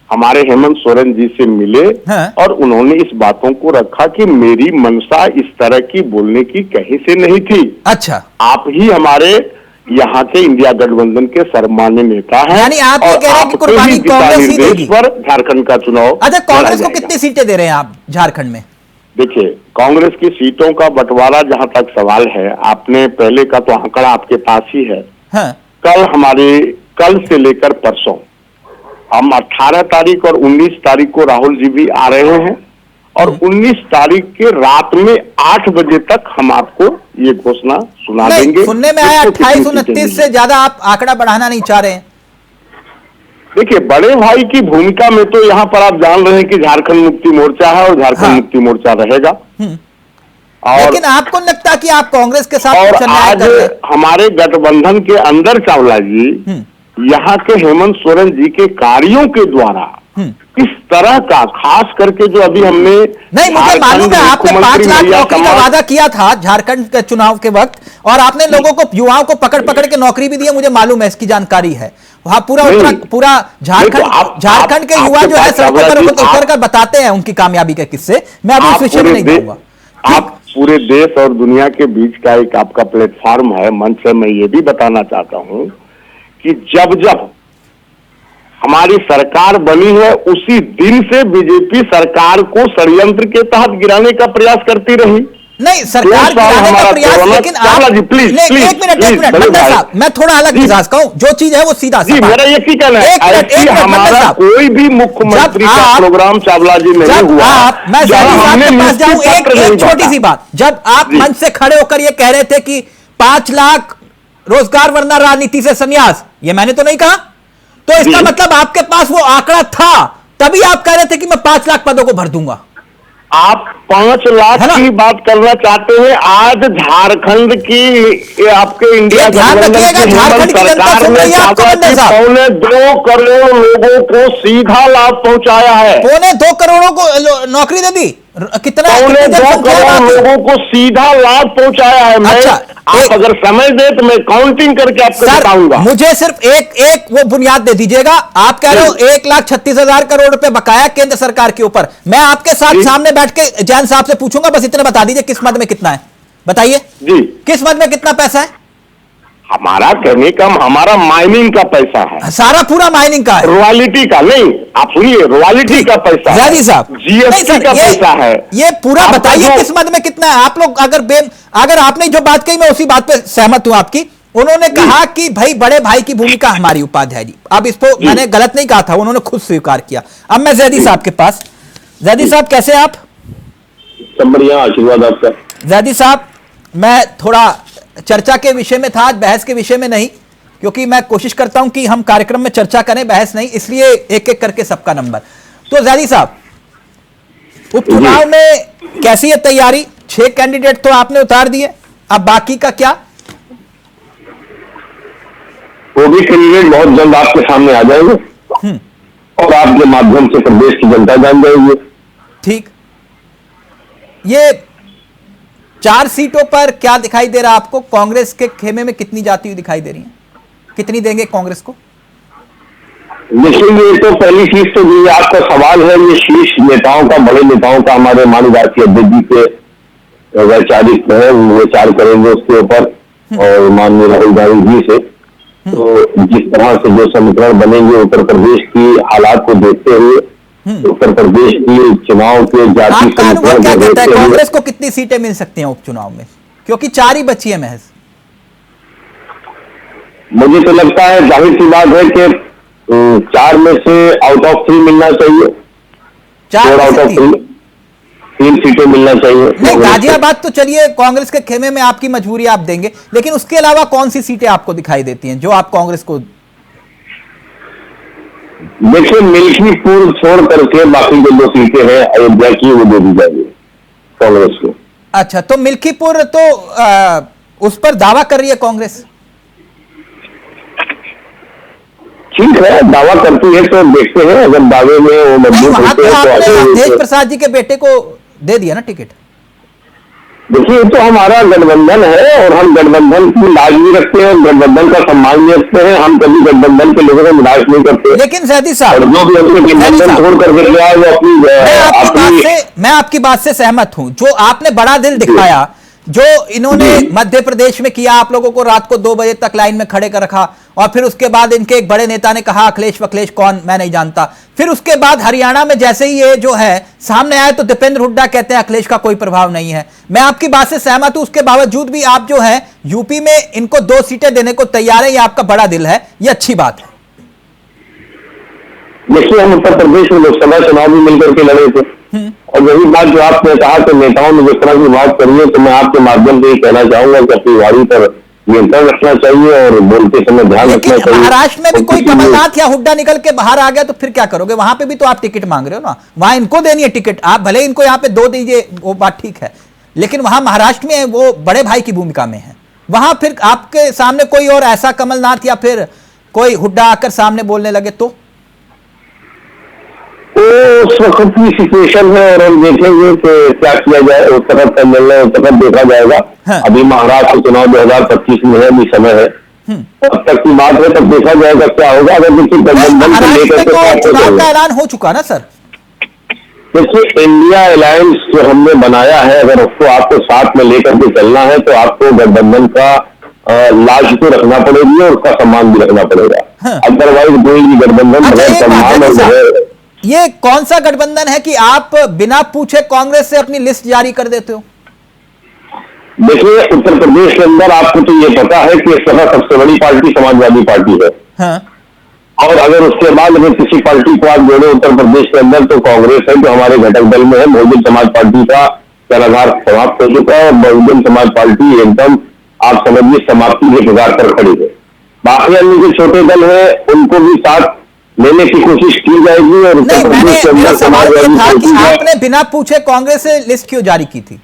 हमारे हेमंत सोरेन जी से मिले और उन्होंने इस बातों को रखा कि मेरी मंशा इस तरह की बोलने की कहीं से नहीं थी। अच्छा। आप ही हमारे यहाँ के इंडिया गठबंधन के सर्वमान्य नेता हैं। यानी आप ये कह रहे हैं कि कुर्बानी कांग्रेस ही देगी पर झारखंड का चुनाव। अच्छा, कांग्रेस को कितनी सीटें दे रहे हैं आप झारखंड में? देखिए, कांग्रेस की सीटों का बंटवारा जहां तक सवाल है, आपने पहले का तो आंकड़ा आपके पास ही है। कल से लेकर परसों हम 18 तारीख और 19 तारीख को राहुल जी भी आ रहे हैं और 19 तारीख के रात में 8 बजे तक हम आपको ये घोषणा सुना देंगे। सुनने में आया 28-29 से ज्यादा आप आंकड़ा बढ़ाना नहीं चाह रहे हैं? देखिए, बड़े भाई की भूमिका में तो यहाँ पर आप जान रहे हैं कि झारखंड मुक्ति मोर्चा है और झारखंड मुक्ति मोर्चा रहेगा। और लेकिन आपको लगता कि आप कांग्रेस के साथ और आज हमारे गठबंधन के अंदर चावला जी यहाँ के हेमंत सोरेन जी के कार्यों के द्वारा इस तरह का, खास करके जो अभी हमने, नहीं मुझे मालूम है आपने 5 लाख नौकरी का वादा किया था झारखंड के चुनाव के वक्त, और आपने लोगों को, युवाओं को पकड़ पकड़ के नौकरी भी दी है, मुझे मालूम है, इसकी जानकारी है। वहां पूरा झारखंड के युवा जो है सड़कों पर उतर कर बताते हैं उनकी कामयाबी के किस्से। मैं अभी उस विषय में नहीं जाऊंगा। आप पूरे देश और दुनिया के बीच का एक आपका प्लेटफॉर्म है, मंच है। मैं ये भी बताना चाहता हूं कि जब हमारी सरकार बनी है, उसी दिन से बीजेपी सरकार को षड्यंत्र के तहत गिराने का प्रयास करती रही। नहीं, सरकार गिराने का प्रयास, लेकिन आप एक मिनट मंडल साहब, मैं थोड़ा अलग मिजाज का हूं। जो चीज है वो सीधा जी, मेरा ये ही कहना है, हमारा कोई भी मुख्यमंत्री का प्रोग्राम चावला जी नहीं हुआ। मैं जाऊं, एक छोटी सी बात, जब आप मंच से खड़े होकर ये कह रहे थे कि 5 लाख रोजगार वरना राजनीति से संन्यास, ये मैंने तो नहीं कहा, तो इसका मतलब आपके पास वो आंकड़ा था, तभी आप कह रहे थे कि मैं 5 लाख पदों को भर दूंगा। आप 5 लाख की बात करना चाहते हैं? आज झारखंड की आपके इंडिया गठबंधन की सरकार ने 2.25 करोड़ लोगों को सीधा लाभ पहुंचाया है। 2.25 करोड़ों को नौकरी दे दी। कितना 2.25 करोड़ लोगों को सीधा लाभ पहुंचाया है। मैं अच्छा, आप अगर समय दे तो मैं काउंटिंग करके आपको बताऊंगा। मुझे सिर्फ एक वो बुनियाद दे दीजिएगा। आप कह रहे हो 1,36,000 करोड़ रुपए बकाया केंद्र सरकार के ऊपर। मैं आपके साथ सामने बैठ के जैन साहब से पूछूंगा, बस इतना बता दीजिए किस मद में कितना है, बताइए जी, किस मद में कितना पैसा है? हमारा कहने का हमारा माइनिंग का पैसा है, सारा पूरा माइनिंग का है, रॉयल्टी का नहीं। आप सुनिए, रॉयल्टी का पैसा है, जादी साहब, जीएसटी का पैसा है। ये पूरा बताइए किस मद में कितना है। आप लोग अगर आपने जो बात कही मैं उसी बात पे सहमत हूं आपकी। उन्होंने कहा कि भाई बड़े भाई की भूमिका हमारी, उपाध्याय जी। अब इसको मैंने गलत नहीं कहा था, उन्होंने खुद स्वीकार किया। अब मैं जैदी साहब के पास। जैदी साहब कैसे आप? सब बढ़िया, आशीर्वाद आपका। जैदी साहब, मैं थोड़ा चर्चा के विषय में था आज, बहस के विषय में नहीं, क्योंकि मैं कोशिश करता हूं कि हम कार्यक्रम में चर्चा करें, बहस नहीं, इसलिए एक एक करके सबका नंबर। तो जैदी साहब, उपचुनाव में कैसी है तैयारी? 6 कैंडिडेट तो आपने उतार दिए, अब बाकी का क्या? वो भी कैंडिडेट बहुत जल्द आपके सामने आ जाएंगे और आपके माध्यम से प्रदेश की जनता जान जाएगी। ठीक, ये 4 सीटों पर क्या दिखाई दे रहा है आपको? कांग्रेस के खेमे में कितनी जाती हुई दिखाई दे रही है? कितनी देंगे कांग्रेस को? देखिए, ये तो पहली चीज तो ये आपका सवाल है, ये शीर्ष नेताओं का, बड़े नेताओं का, हमारे माननीय राष्ट्रीय अध्यक्ष जी के वैचारिक है, विचार करेंगे उसके ऊपर, और माननीय राहुल गांधी जी से। तो जिस तरह से जो समीकरण बनेंगे उत्तर प्रदेश की हालात को देखते हुए, उत्तर प्रदेश की चुनाव के जाति आपका अनुभव क्या समीकरण कहता है, देखते हुए कांग्रेस को कितनी सीटें मिल सकती हैं उपचुनाव में? क्योंकि 4 ही बची है महज। मुझे तो लगता है, जाहिर सी बात है कि 4 में से आउट ऑफ 3 मिलना चाहिए, 4 आउट ऑफ 3 सीटें मिलना चाहिए। नहीं, गाजियाबाद तो चलिए कांग्रेस के खेमे में आपकी मजबूरी आप देंगे, लेकिन उसके अलावा कौन सी सीटें आपको दिखाई देती हैं जो आप कांग्रेस को? देखिए, मिल्कीपुर छोड़ करके बाकी जो 2 सीटें हैं अयोध्या की, वो दे दी जाएगी कांग्रेस को। अच्छा, तो मिल्कीपुर तो उस पर दावा कर रही है कांग्रेस। ठीक है, दावा करती है तो देखते हैं, अगर दावे में वो मजबूत होते हैं तो अवधेश प्रसाद जी के बेटे को दे दिया ना टिकट। देखिए, तो हमारा गठबंधन है और हम गठबंधन की लाज भी रखते हैं, गठबंधन का सम्मान भी रखते हैं। हम कभी गठबंधन के लोगों को निराश नहीं करते। लेकिन जैदी साहब, जो भी अपने गठबंधन छोड़ करके गया है, वो मैं आपकी बात से सहमत हूं। जो आपने बड़ा दिल दिखाया, जो इन्होंने मध्य प्रदेश में किया, आप लोगों को रात को 2 बजे तक लाइन में खड़े कर रखा, और फिर उसके बाद इनके एक बड़े नेता ने कहा अखिलेश वखिलेश कौन, मैं नहीं जानता। फिर उसके बाद हरियाणा में जैसे ही ये जो है सामने आए तो दीपेंद्र हुड्डा कहते हैं अखिलेश का कोई प्रभाव नहीं है। मैं आपकी बात से सहमत हूं, उसके बावजूद भी आप जो है यूपी में इनको 2 सीटें देने को तैयार है। ये आपका बड़ा दिल है, ये अच्छी बात है। देखिए, हम उत्तर प्रदेश में लोकसभा चुनाव भी मिलकर के लड़े थे, और यही बात जो आपने कहा कि नेताओं ने जिस तरह की बात करी है, तो मैं आपके माध्यम से ये कहना चाहूंगा कि अपनी वाणी पर नियंत्रण रखना चाहिए और बोलते समय ध्यान रखना चाहिए। महाराष्ट्र में भी कोई कमलनाथ या हुड्डा निकल के बाहर आ गया तो फिर क्या करोगे? वहां पे भी तो आप टिकट मांग रहे हो ना, वहां इनको देनी है टिकट। आप भले इनको यहाँ पे 2 दीजिए, वो बात ठीक है, लेकिन वहां महाराष्ट्र में वो बड़े भाई की भूमिका में है। वहां फिर आपके सामने कोई और ऐसा कमलनाथ या फिर कोई हुड्डा आकर सामने बोलने लगे तो उस वक्त की सिचुएशन है और हम देखेंगे कि क्या किया जाए। उस तरफ का निर्णय उस तरफ देखा जाएगा। हाँ। अभी महाराष्ट्र चुनाव 2025 में है, अभी समय है, तब तक की बात है, तब देखा जाएगा क्या होगा। अगर देखिए गठबंधन को लेकर के चुनाव का ऐलान हो चुका ना सर? देखिए, इंडिया अलायंस जो हमने बनाया है, अगर उसको आपको साथ में लेकर के चलना है तो आपको गठबंधन का लाज तो रखना पड़ेगी और उसका सम्मान भी रखना पड़ेगा। अदरवाइज कोई भी गठबंधन बगैर सम्मान और ये कौन सा गठबंधन है कि आप बिना पूछे कांग्रेस से अपनी लिस्ट जारी कर देते हो? देखिए, उत्तर प्रदेश के अंदर आपको तो ये पता है कि इस समय सबसे बड़ी पार्टी समाजवादी पार्टी है। हाँ। और अगर उसके बाद अगर किसी पार्टी को आप जोड़े उत्तर प्रदेश के अंदर तो कांग्रेस है, जो हमारे घटक दल में है। बहुजन समाज पार्टी का कर्णधार समाप्त हो चुका है और बहुजन समाज पार्टी एकदम आप समझिए समाप्ति के कगार पर खड़ी है। बाकी अन्य जो छोटे दल है उनको भी साथ लेने की कोशिश की जाएगी। और उत्तर प्रदेश के अंदर समाजवादी आपने बिना पूछे कांग्रेस से लिस्ट क्यों जारी की थी?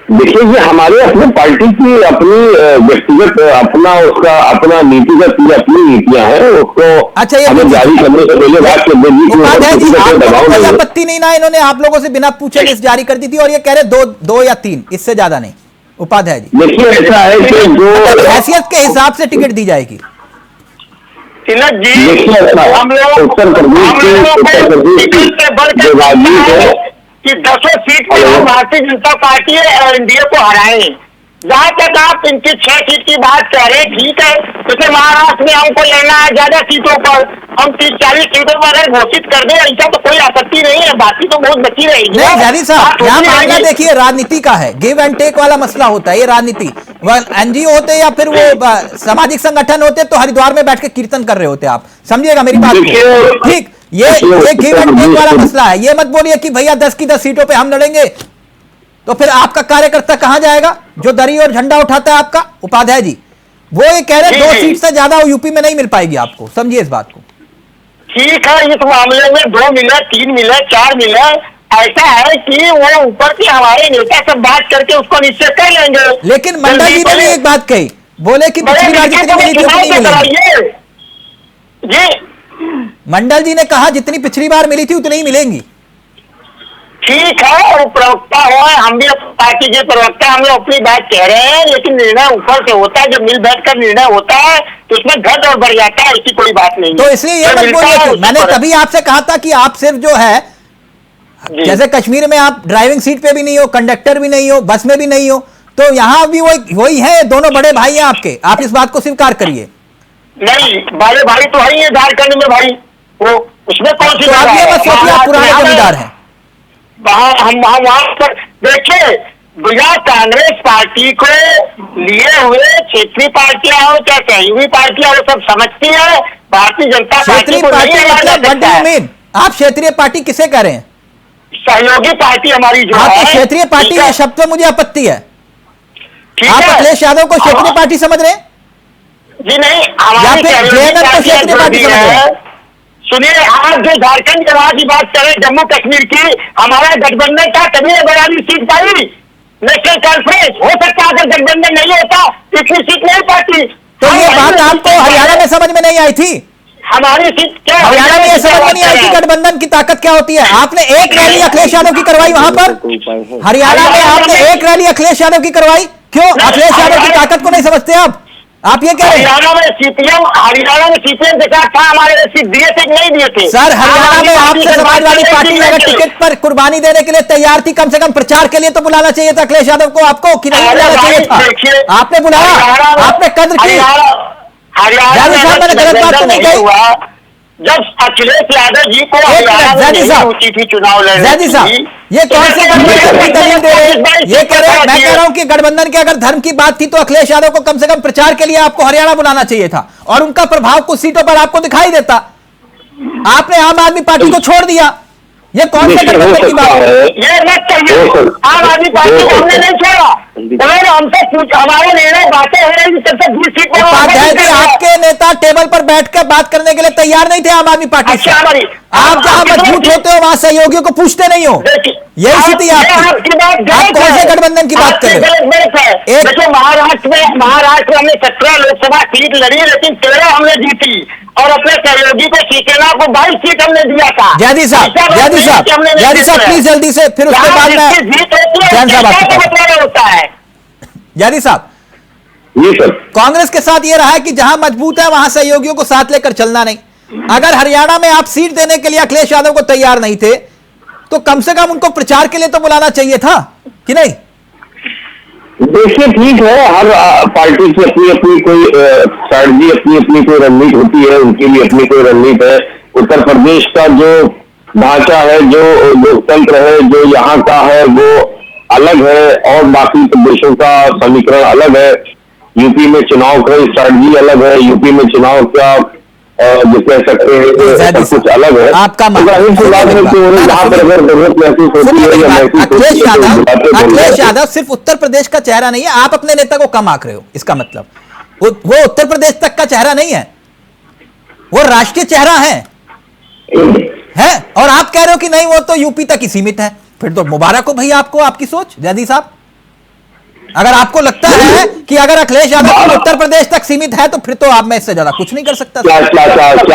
देखिए, ये हमारे अपने पार्टी की अपनी व्यक्तिगत अपना नीतिगत ये अपनी नीतियां हैं, उसको अच्छा, ये हमें जारी करने से पहले बात कर देगी। उपाध्याय जी, आप लोगों को कोई आपत्ति नहीं ना, इन्होंने आप लोगों से बिना पूछे लिस्ट जारी कर दी थी और ये कह रहे दो या 3, इससे ज्यादा नहीं। उपाध्याय जी, देखिए, ऐसा है कि जो हैसियत के हिसाब से टिकट दी जाएगी। तिलक जी, देखिए, हम लोग उत्तर प्रदेश की जो राजनीति है कि 10 सीट पे हम भारतीय जनता पार्टी और एनडीए को हराएं। जहाँ तक आप इनकी 6 सीट की बात कर रहे हैं, ठीक है, जैसे महाराष्ट्र में हमको लेना है ज्यादा सीटों पर, हम 30-40 सीटों पर अगर घोषित कर दें, ऐसा तो कोई आपत्ति नहीं है, बाकी तो बहुत बची रहेगी। नहीं जारी साहब, यहाँ मामला देखिए राजनीति का है, गिव एंड टेक वाला मसला होता है, ये राजनीति। एनजीओ होते या फिर वो सामाजिक संगठन होते तो हरिद्वार में बैठ के कीर्तन कर रहे होते, आप समझिएगा मेरी बात को, ठीक। ये गिव एंड टेक वाला मसला है। ये मत बोलिए कि भैया 10 की 10 सीटों पे हम लड़ेंगे, तो फिर आपका कार्यकर्ता कहां जाएगा जो दरी और झंडा उठाता है आपका? उपाध्याय जी, वो ये कह रहे 2 सीट से ज्यादा यूपी में नहीं मिल पाएगी आपको, समझिए इस बात को। ठीक है, इस मामले में 2 मिले, 3 मिले, 4 मिले, ऐसा है कि वो ऊपर के हमारे नेता से बात करके उसको निश्चय कर लेंगे। लेकिन मंडल जी ने भी एक बात कही, बोले कि पिछली बार जितनी मिली थी उतनी मिलेंगी। जी, मंडल जी ने कहा जितनी पिछली बार मिली थी उतनी ही मिलेंगी। ठीक है, वो प्रवक्ता हो, हम भी पार्टी के प्रवक्ता, हम लोग अपनी बात कह रहे हैं, लेकिन निर्णय ऊपर से होता है। जब मिल बैठ कर निर्णय होता है तो उसमें घट और बढ़ जाता है, ऐसी कोई बात नहीं। तो इसलिए ये मत बोलिए कि मैंने तभी आपसे कहा था कि आप सिर्फ जो है, जैसे कश्मीर में आप ड्राइविंग सीट पे भी नहीं हो, कंडक्टर भी नहीं हो, बस में भी नहीं हो, तो यहां भी वही है, दोनों बड़े भाई हैं आपके, आप इस बात को स्वीकार करिए। नहीं, बड़े भाई तो है ही है झारखंड में भाई, वो उसमें कौन सी आप ये मत सोचिए आप पुराने जमींदार हैं। हम वहां पर देखिए, बिना कांग्रेस पार्टी को लिए हुए क्षेत्रीय पार्टियां हो चाहे सहयोगी पार्टियां हो, सब समझती है भारतीय जनता पार्टी को नहीं हरा जा सकता है। आप क्षेत्रीय पार्टी किसे कह रहे हैं? सहयोगी पार्टी हमारी जो है, क्षेत्रीय पार्टी के शब्द पे मुझे आपत्ति है। आप अखिलेश यादव को क्षेत्रीय पार्टी समझ रहे हैं? जी नहीं, हमारी क्षेत्रीय पार्टी समझ रहे हैं। सुनिए, आज जो झारखंड के वहां की बात करें, जम्मू कश्मीर की, हमारा गठबंधन का कभी 42 सीट पाई नेशनल कॉन्फ्रेंस। हो सकता है अगर गठबंधन नहीं होता इतनी सीट नहीं पाती। तो ये बात आपको हरियाणा में समझ में नहीं आई थी? हमारी सीट क्या हरियाणा में ये समझ में नहीं आई थी गठबंधन की ताकत क्या होती है? आपने एक रैली अखिलेश यादव की करवाई वहां पर, हरियाणा में आपने एक रैली अखिलेश यादव की करवाई, क्यों? अखिलेश यादव की ताकत को नहीं समझते आप ये कह रहे हैं? हरियाणा में सीपीएम के साथ था, हमारे सीट दिए थे नहीं दिए थे? सर, हरियाणा में आपसे समाजवादी पार्टी अगर टिकट पर कुर्बानी देने के लिए तैयार थी, कम से कम प्रचार के लिए तो बुलाना चाहिए था अखिलेश यादव को, आपको कि नहीं बुलाना चाहिए था? आपने बुलाया, आपने कद्र की। हरियाणा में गलत बात तो नहीं कही। जब अखिलेश यादव जी को होती थी चुनाव लड़ने की, ये कौन सी गठबंधन की दलील दे रहे हैं? ये कह रहे हैं, मैं कह रहा हूं कि गठबंधन के अगर धर्म की बात थी तो अखिलेश यादव को कम से कम प्रचार के लिए आपको हरियाणा बुलाना चाहिए था और उनका प्रभाव कुछ सीटों पर आपको दिखाई देता। आपने आम आदमी पार्टी को छोड़ दिया। ये कौन सा गठबंधन की बात है? ये मत कहिए, आम आदमी पार्टी को हमने नहीं छोड़ा, उन्होंने हमसे पूछा, हमारे निर्णय बातें हो रही सबसे 20 सीट पर। उपाध्याय जी, आपके नेता टेबल पर बैठकर बात करने के लिए तैयार नहीं थे आम आदमी पार्टी से। आप जहां मजबूत होते हो वहां सहयोगियों को पूछते नहीं हो, यही स्थिति आपकी। आप कौन से गठबंधन की बात कर रहे हो? देखो, महाराष्ट्र में हमने 17 लोकसभा सीट लड़ी, लेकिन 13 हमने जीती और अपने सहयोगी को शिवसेना को 22 सीट हमने दिया था। जयदी साहब प्लीज जल्दी से, फिर उसके बाद में जैन साहब आपके होता है। जयदी साहब, कांग्रेस के साथ ये रहा है कि जहां मजबूत है वहां सहयोगियों को साथ लेकर चलना नहीं। अगर हरियाणा में आप सीट देने के लिए अखिलेश यादव को तैयार नहीं थे तो कम से कम उनको प्रचार के लिए तो बुलाना चाहिए था कि नहीं? देखिए, ठीक है, हर पार्टी की अपनी अपनी कोई स्ट्रैटेजी, अपनी अपनी कोई रणनीति होती है, उनकी भी अपनी कोई रणनीति है। उत्तर प्रदेश का जो ढांचा है, जो लोकतंत्र है, जो यहाँ का है, वो अलग है और बाकी प्रदेशों का समीकरण अलग है। यूपी में चुनाव का स्ट्रैटेजी अलग है, यूपी में चुनाव का जो कह सकते हैं कुछ अलग है। आपका अखिलेश यादव सिर्फ उत्तर प्रदेश का चेहरा नहीं है, आप अपने नेता को कम आंक रहे हो, इसका मतलब वो उत्तर प्रदेश तक का चेहरा नहीं है, वो राष्ट्रीय चेहरा है और आप कह रहे हो कि नहीं वो तो यूपी तक ही सीमित है। फिर तो मुबारक हो भैया आपको, आपकी सोच। जयदी साहब, अगर आपको लगता है कि अगर अखिलेश यादव उत्तर प्रदेश तक सीमित है तो फिर तो आप, मैं इससे ज्यादा कुछ नहीं कर सकता। क्या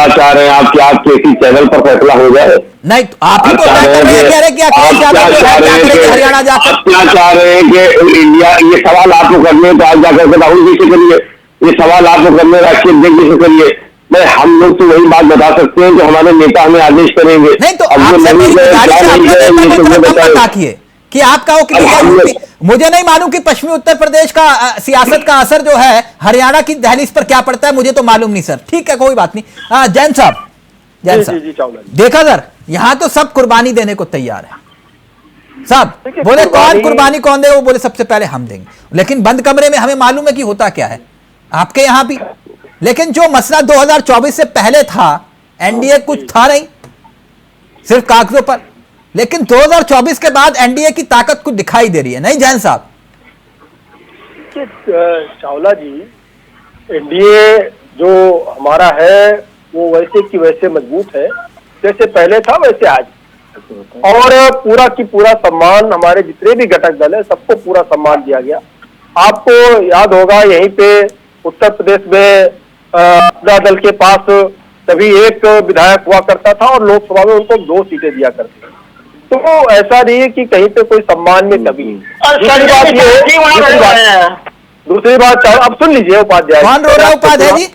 चाह रहे हैं आप? क्या किसी चैनल पर फैसला हो जाए? नहीं, तो आप ही तो तय कर रहे हैं कि अखिलेश यादव जो है क्या करेंगे हरियाणा जाकर। क्या चाह रहे हैं कि इंडिया, ये सवाल आपको करने तो आज जाकर के राहुल जी से करिए, ये सवाल आपको करने राष्ट्रीय अध्यक्ष जी से करिए। मैं हम लोग तो वही बात बता सकते हैं जो हमारे नेता हमें आदेश करेंगे। नहीं तो आपसे मेरी गुजारिश है, अपने नेता को थोड़ा कम बताइए कि आप कहो कि मुझे नहीं मालूम कि पश्चिमी उत्तर प्रदेश का सियासत का असर जो है हरियाणा की दहलीज पर क्या पड़ता है, मुझे तो मालूम नहीं सर। ठीक है, कोई बात नहीं। जैन साहब, देखा सर, यहां तो सब कुर्बानी देने को तैयार है। सब बोले कौन कुर्बानी कौन दे, वो बोले सबसे पहले हम देंगे, लेकिन बंद कमरे में हमें मालूम है कि होता क्या है आपके यहां भी। लेकिन जो मसला 2024 से पहले था, एनडीए कुछ था नहीं, सिर्फ कागजों पर, लेकिन 2024 के बाद एनडीए की ताकत कुछ दिखाई दे रही है, नहीं जैन साहब? चावला जी, एनडीए जो हमारा है वो वैसे की वैसे मजबूत है, जैसे पहले था वैसे आज, और पूरा की पूरा सम्मान हमारे जितने भी घटक दल है सबको पूरा सम्मान दिया गया। आपको याद होगा यहीं पे उत्तर प्रदेश में अपना दल के पास तभी एक विधायक हुआ करता था और लोकसभा में उनको 2 सीटें दिया करते थे, तो ऐसा नहीं है कि कहीं पे कोई सम्मान में कमी है। दूसरी बात अब सुन लीजिए उपाध्याय, कौन रो रहा है उपाध्याय जी?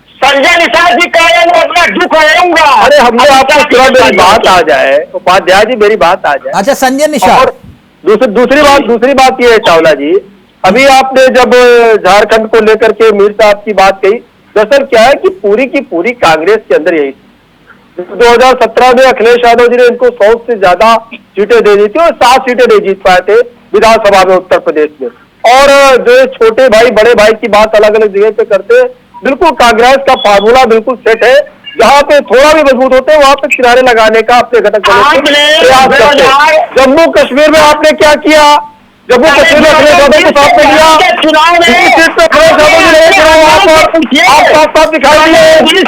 संजय निषाद जी कह रहे हैं अपना दुख होऊंगा। अरे हमने आपको पूरा, मेरी बात आ जाए उपाध्याय जी, मेरी बात आ जाए। अच्छा, संजय निषाद। और दूसरी बात ये है चावला जी, अभी आपने जब झारखंड को लेकर के मीर साहब की बात कही, दरअसल क्या है कि पूरी की पूरी कांग्रेस के अंदर यही 2017 में अखिलेश यादव जी ने इनको 100 से ज्यादा सीटें दे दी थी और 7 सीटें नहीं जीत पाए थे विधानसभा में उत्तर प्रदेश में। और जो छोटे भाई बड़े भाई की बात अलग अलग जगह पे करते, बिल्कुल कांग्रेस का फार्मूला बिल्कुल सेट है, जहाँ पे थोड़ा भी मजबूत होते हैं वहां पे किनारे लगाने का अपने घटक प्रयास करते हैं। जम्मू कश्मीर में आपने क्या किया? जम्मू कश्मीर में अखिलेश यादव को साथ में लिया, सीट पे अखिलेश यादव जी रहे चुनाव, आप साफ साफ दिखाई दिए,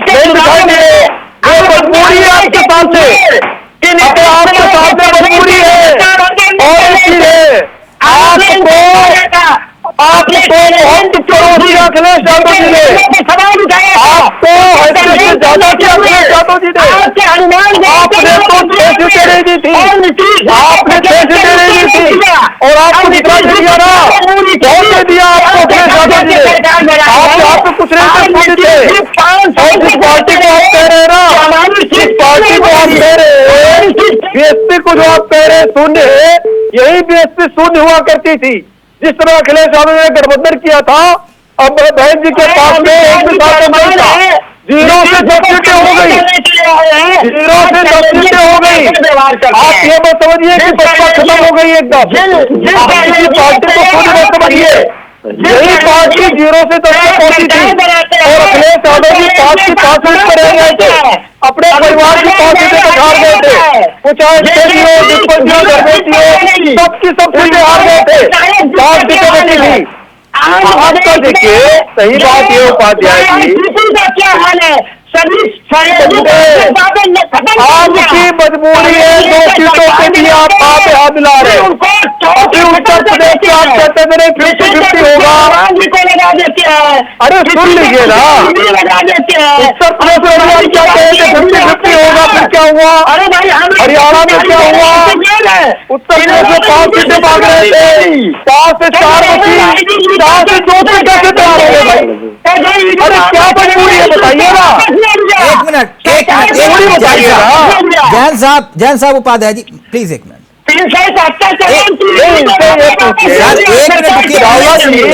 वो मजबूरी है आपके सामने, आपके सामने मजबूरी है। और इसलिए आपको बहुत चुनौती अखिलेश यादव जी ने, आपको हैसियत से ज्यादा किया अखिलेश यादव जी ने। आपने तो 6 सीटें नहीं दी थी, आपने 6 सीटें नहीं दी थी, और आपको जितना दिया ना बहुत दे दिया आपको अखिलेश यादव जी ने। आप यहाँ पे कुछ नहीं कर सकते थे, और जिस पार्टी को आप कह रहे हैं ना, जिस पार्टी को आप कह रहे हैं, बीएसपी को जो आप कह रहे हैं शून्य है, यही बीएसपी शून्य हुआ करती थी। जिस तरह अखिलेश यादव ने गठबंधन किया था, अब बहन जी के पास में एक भी साथ नहीं था, 0 से 10 सीटें हो गई, 0 से 10 सीटें हो गई। आप ये मत समझिए कि बसपा खत्म हो गई एकदम, किसी पार्टी को खुद मत समझिए, यही पार्टी 0 से 10 तक पहुंची थी, और अखिलेश यादव जी 5 की 5 सीट पर रह गए थे, अपने परिवार की 5 सीटें पर हार गए थे, कुछ ऐसे हो डिस्पल जी धर्मेश हो, सबकी सब सीटें हार गए थे, 5 सीटें बची थी। आपका देखिए, सही बात ये उपाध्याय जी, क्या हाल है? आपकी मजबूरी है 2 सीटों के लिए आप हाथ मिला रहे हैं, फिर उत्तर प्रदेश के आप कहते मेरे 50-50 होगा। अरे सुन लीजिए ना, उत्तर प्रदेश में आप क्या कहेंगे 50-50 होगा, फिर क्या हुआ? हरियाणा में क्या हुआ? उत्तर प्रदेश में 5 सीटें मांग रहे थे, 5 से 4 बची, 4 से 2 पे कैसे तैयार हो गए भाई? अरे क्या मजबूरी है बताइए ना। एक मिनट जैन साहब उपाध्याय जी प्लीज, एक मिनट,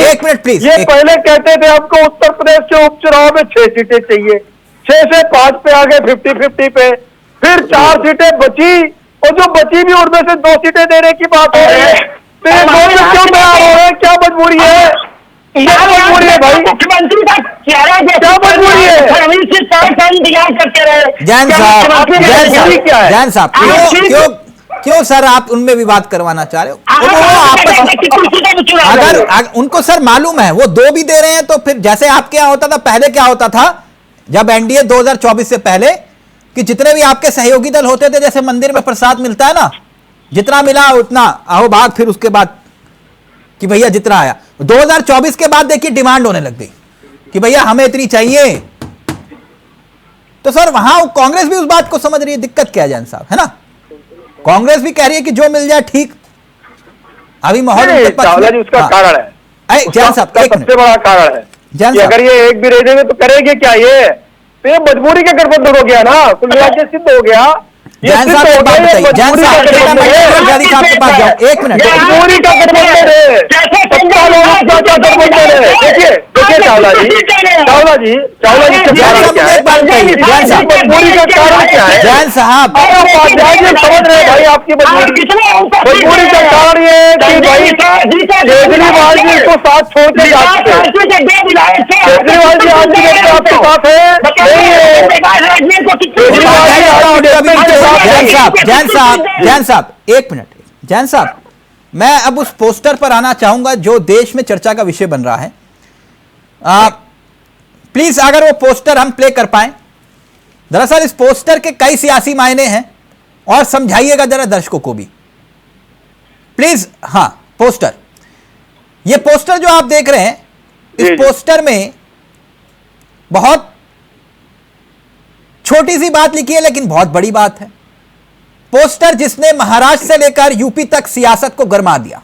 एक मिनट प्लीज। ये पहले कहते थे हमको उत्तर प्रदेश के उपचुनाव में 6 सीटें चाहिए, 6 से 5 पे आ गए 50-50 पे, फिर 4 सीटें बची, और जो बची भी उनमें से 2 सीटें देने की बात हो रही है, तो ये 2 में क्यों तैयार हो रहे हैं? क्या मजबूरी है? क्या मजबूरी है भाई? मुख्यमंत्री का चेहरा क्या मजबूरी है? जैन साहब क्यों सर आप उनमें विवाद करवाना चाह रहे हो? अगर उनको सर मालूम है वो 2 भी दे रहे हैं, तो फिर जैसे आपके यहाँ होता था, पहले क्या होता था जब एनडीए 2024 से पहले, कि जितने भी आपके सहयोगी दल होते थे, जैसे मंदिर में प्रसाद मिलता है ना, जितना मिला उतना आओ भाग, फिर उसके बाद कि भैया जितना आया। 2024 के बाद देखिए डिमांड होने लग गई कि भैया हमें इतनी चाहिए। तो सर वहां कांग्रेस भी उस बात को समझ रही है। दिक्कत क्या है जैन साहब, है ना? कांग्रेस भी कह रही है कि जो मिल जाए ठीक। अभी माहौल चावला जी उसका कारण है, जैन साहब सबसे बड़ा कारण है कि अगर ये एक भी रह देंगे तो करेंगे क्या? ये मजबूरी का गठबंधन हो गया ना, कुल मिला के सिद्ध हो गया। जैन साहब एक बात बताइए, जैन साहब के पास जाओ, एक मिनट। मजबूरी का गठबंधन है, सत्ता लोग का गठबंधन है। देखिए देखिए चावला जी मजबूरी का कारण क्या है? जैन साहब समझ रहे भाई आपकी मजबूरी का कारण ये है कि भाई केजरीवाल जी को साथ छोड़ के जाते हैं। केजरीवाल जी आज भी आपके साथ है नहीं है? केजरीवाल जी जैन साहब एक मिनट। जैन साहब मैं अब उस पोस्टर पर आना चाहूंगा जो देश में चर्चा का विषय बन रहा है। प्लीज अगर वो पोस्टर हम प्ले कर पाएं। दरअसल इस पोस्टर के कई सियासी मायने हैं और समझाइएगा जरा दर्शकों को भी प्लीज। हां पोस्टर, ये पोस्टर जो आप देख रहे हैं, इस पोस्टर में बहुत छोटी सी बात लिखी है लेकिन बहुत बड़ी बात है। पोस्टर जिसने महाराष्ट्र से लेकर यूपी तक सियासत को गरमा दिया।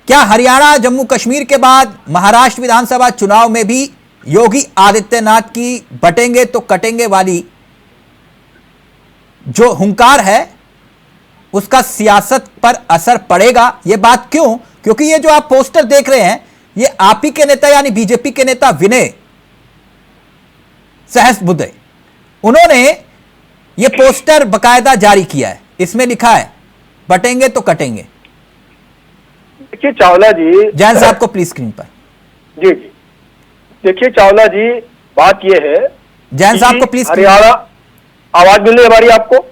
क्या हरियाणा जम्मू कश्मीर के बाद महाराष्ट्र विधानसभा चुनाव में भी योगी आदित्यनाथ की बटेंगे तो कटेंगे वाली जो हुंकार है उसका सियासत पर असर पड़ेगा? यह बात क्यों? क्योंकि ये जो आप पोस्टर देख रहे हैं ये आप ही के नेता यानी बीजेपी के नेता विनय सहस्त्रबुद्धे, उन्होंने ये पोस्टर बकायदा जारी किया है। इसमें लिखा है बटेंगे तो कटेंगे। देखिए चावला जी, जैन साहब को प्लीज स्क्रीन पर। जी जी देखिए चावला जी, बात ये है, जैन साहब को प्लीज। हरियाणा आवाज मिल रही है हमारी आपको?